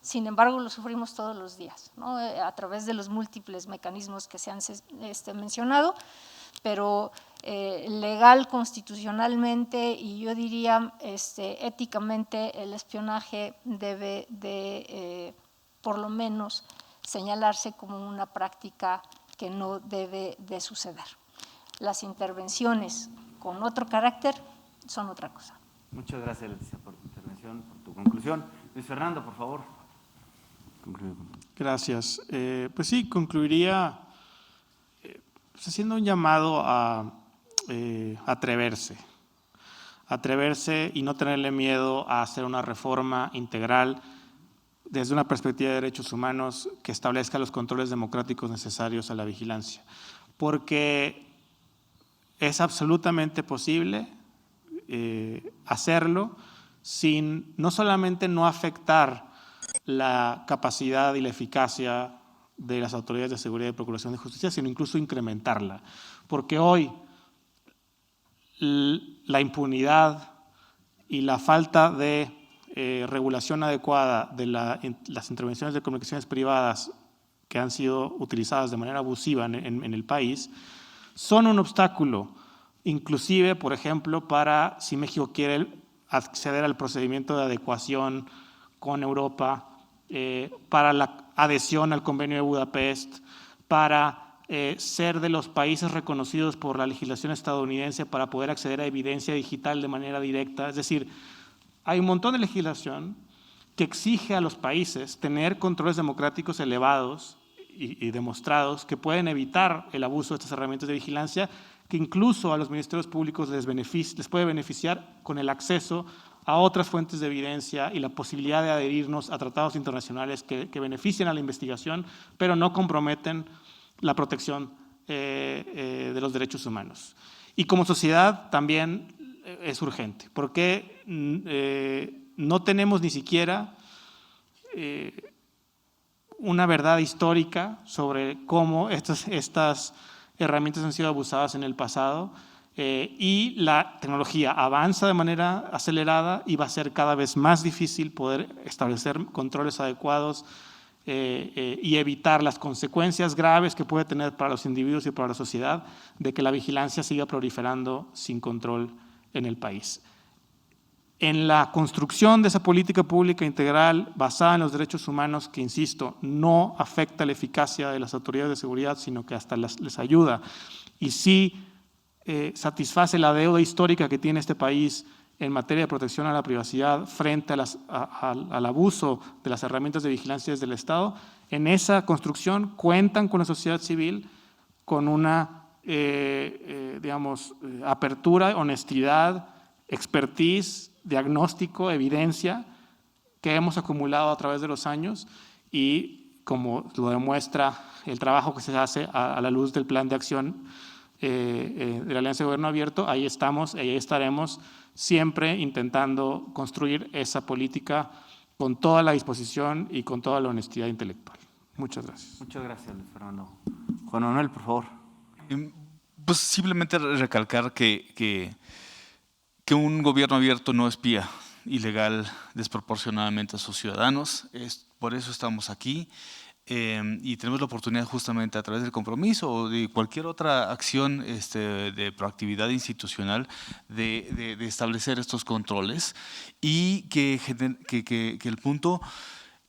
Sin embargo, lo sufrimos todos los días, ¿no? A través de los múltiples mecanismos que se han mencionado, pero legal, constitucionalmente y yo diría éticamente el espionaje debe de por lo menos señalarse como una práctica que no debe de suceder. Las intervenciones con otro carácter son otra cosa. Muchas gracias, Leticia, por tu intervención, por tu conclusión. Luis Fernando, por favor. Gracias. Pues sí, concluiría haciendo un llamado a atreverse y no tenerle miedo a hacer una reforma integral desde una perspectiva de derechos humanos que establezca los controles democráticos necesarios a la vigilancia, porque es absolutamente posible hacerlo sin no solamente no afectar la capacidad y la eficacia de las autoridades de seguridad y procuración de justicia, sino incluso incrementarla, porque hoy la impunidad y la falta de regulación adecuada de las intervenciones de comunicaciones privadas que han sido utilizadas de manera abusiva en el país son un obstáculo, inclusive, por ejemplo, para si México quiere acceder al procedimiento de adecuación con Europa, para la adhesión al Convenio de Budapest, para ser de los países reconocidos por la legislación estadounidense para poder acceder a evidencia digital de manera directa. Es decir, hay un montón de legislación que exige a los países tener controles democráticos elevados y demostrados que pueden evitar el abuso de estas herramientas de vigilancia, que incluso a los ministerios públicos les puede beneficiar con el acceso a otras fuentes de evidencia y la posibilidad de adherirnos a tratados internacionales que benefician a la investigación, pero no comprometen la protección de los derechos humanos. Y como sociedad también es urgente, porque no tenemos ni siquiera una verdad histórica sobre cómo estas herramientas han sido abusadas en el pasado, y la tecnología avanza de manera acelerada y va a ser cada vez más difícil poder establecer controles adecuados y evitar las consecuencias graves que puede tener para los individuos y para la sociedad de que la vigilancia siga proliferando sin control en el país. En la construcción de esa política pública integral basada en los derechos humanos, que insisto, no afecta la eficacia de las autoridades de seguridad, sino que hasta les ayuda, y sí satisface la deuda histórica que tiene este país en materia de protección a la privacidad frente al abuso de las herramientas de vigilancia desde el Estado. En esa construcción cuentan con la sociedad civil, con una apertura, honestidad, expertise, diagnóstico, evidencia que hemos acumulado a través de los años, y como lo demuestra el trabajo que se hace a la luz del plan de acción de la Alianza de Gobierno Abierto, ahí estamos y ahí estaremos siempre intentando construir esa política con toda la disposición y con toda la honestidad intelectual. Muchas gracias. Muchas gracias, Luis Fernando. Juan Manuel, por favor. Pues simplemente recalcar que un gobierno abierto no espía ilegal desproporcionadamente a sus ciudadanos. Por eso estamos aquí. Y tenemos la oportunidad justamente a través del compromiso o de cualquier otra acción de proactividad institucional de establecer estos controles, y que el punto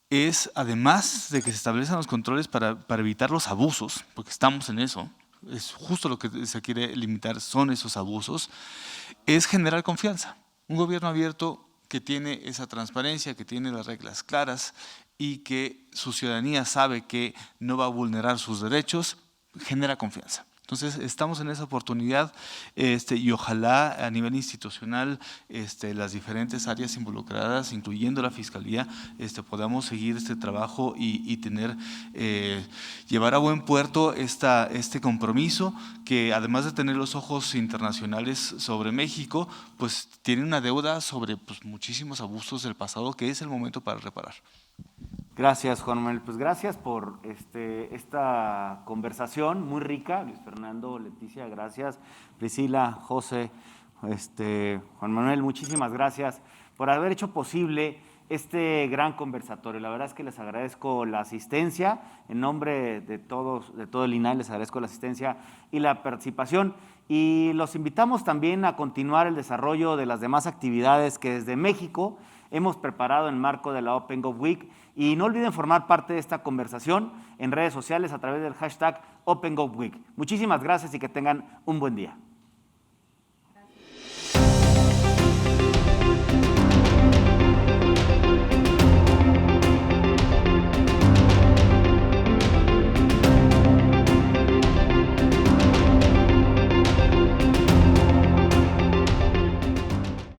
es, además de que se establezcan los controles para evitar los abusos, porque estamos en eso, es justo lo que se quiere limitar, son esos abusos, es generar confianza. Un gobierno abierto que tiene esa transparencia, que tiene las reglas claras y que su ciudadanía sabe que no va a vulnerar sus derechos, genera confianza. Entonces, estamos en esa oportunidad y ojalá a nivel institucional las diferentes áreas involucradas, incluyendo la Fiscalía, podamos seguir este trabajo y tener, llevar a buen puerto este compromiso que, además de tener los ojos internacionales sobre México, pues tiene una deuda sobre muchísimos abusos del pasado que es el momento para reparar. Gracias, Juan Manuel. Pues gracias por esta conversación muy rica. Luis Fernando, Leticia, gracias. Priscila, José, Juan Manuel, muchísimas gracias por haber hecho posible este gran conversatorio. La verdad es que les agradezco la asistencia, en nombre de todos, de todo el INAI, les agradezco la asistencia y la participación. Y los invitamos también a continuar el desarrollo de las demás actividades que desde México hemos preparado en marco de la OpenGov Week. Y no olviden formar parte de esta conversación en redes sociales a través del hashtag OpenGov Week. Muchísimas gracias y que tengan un buen día.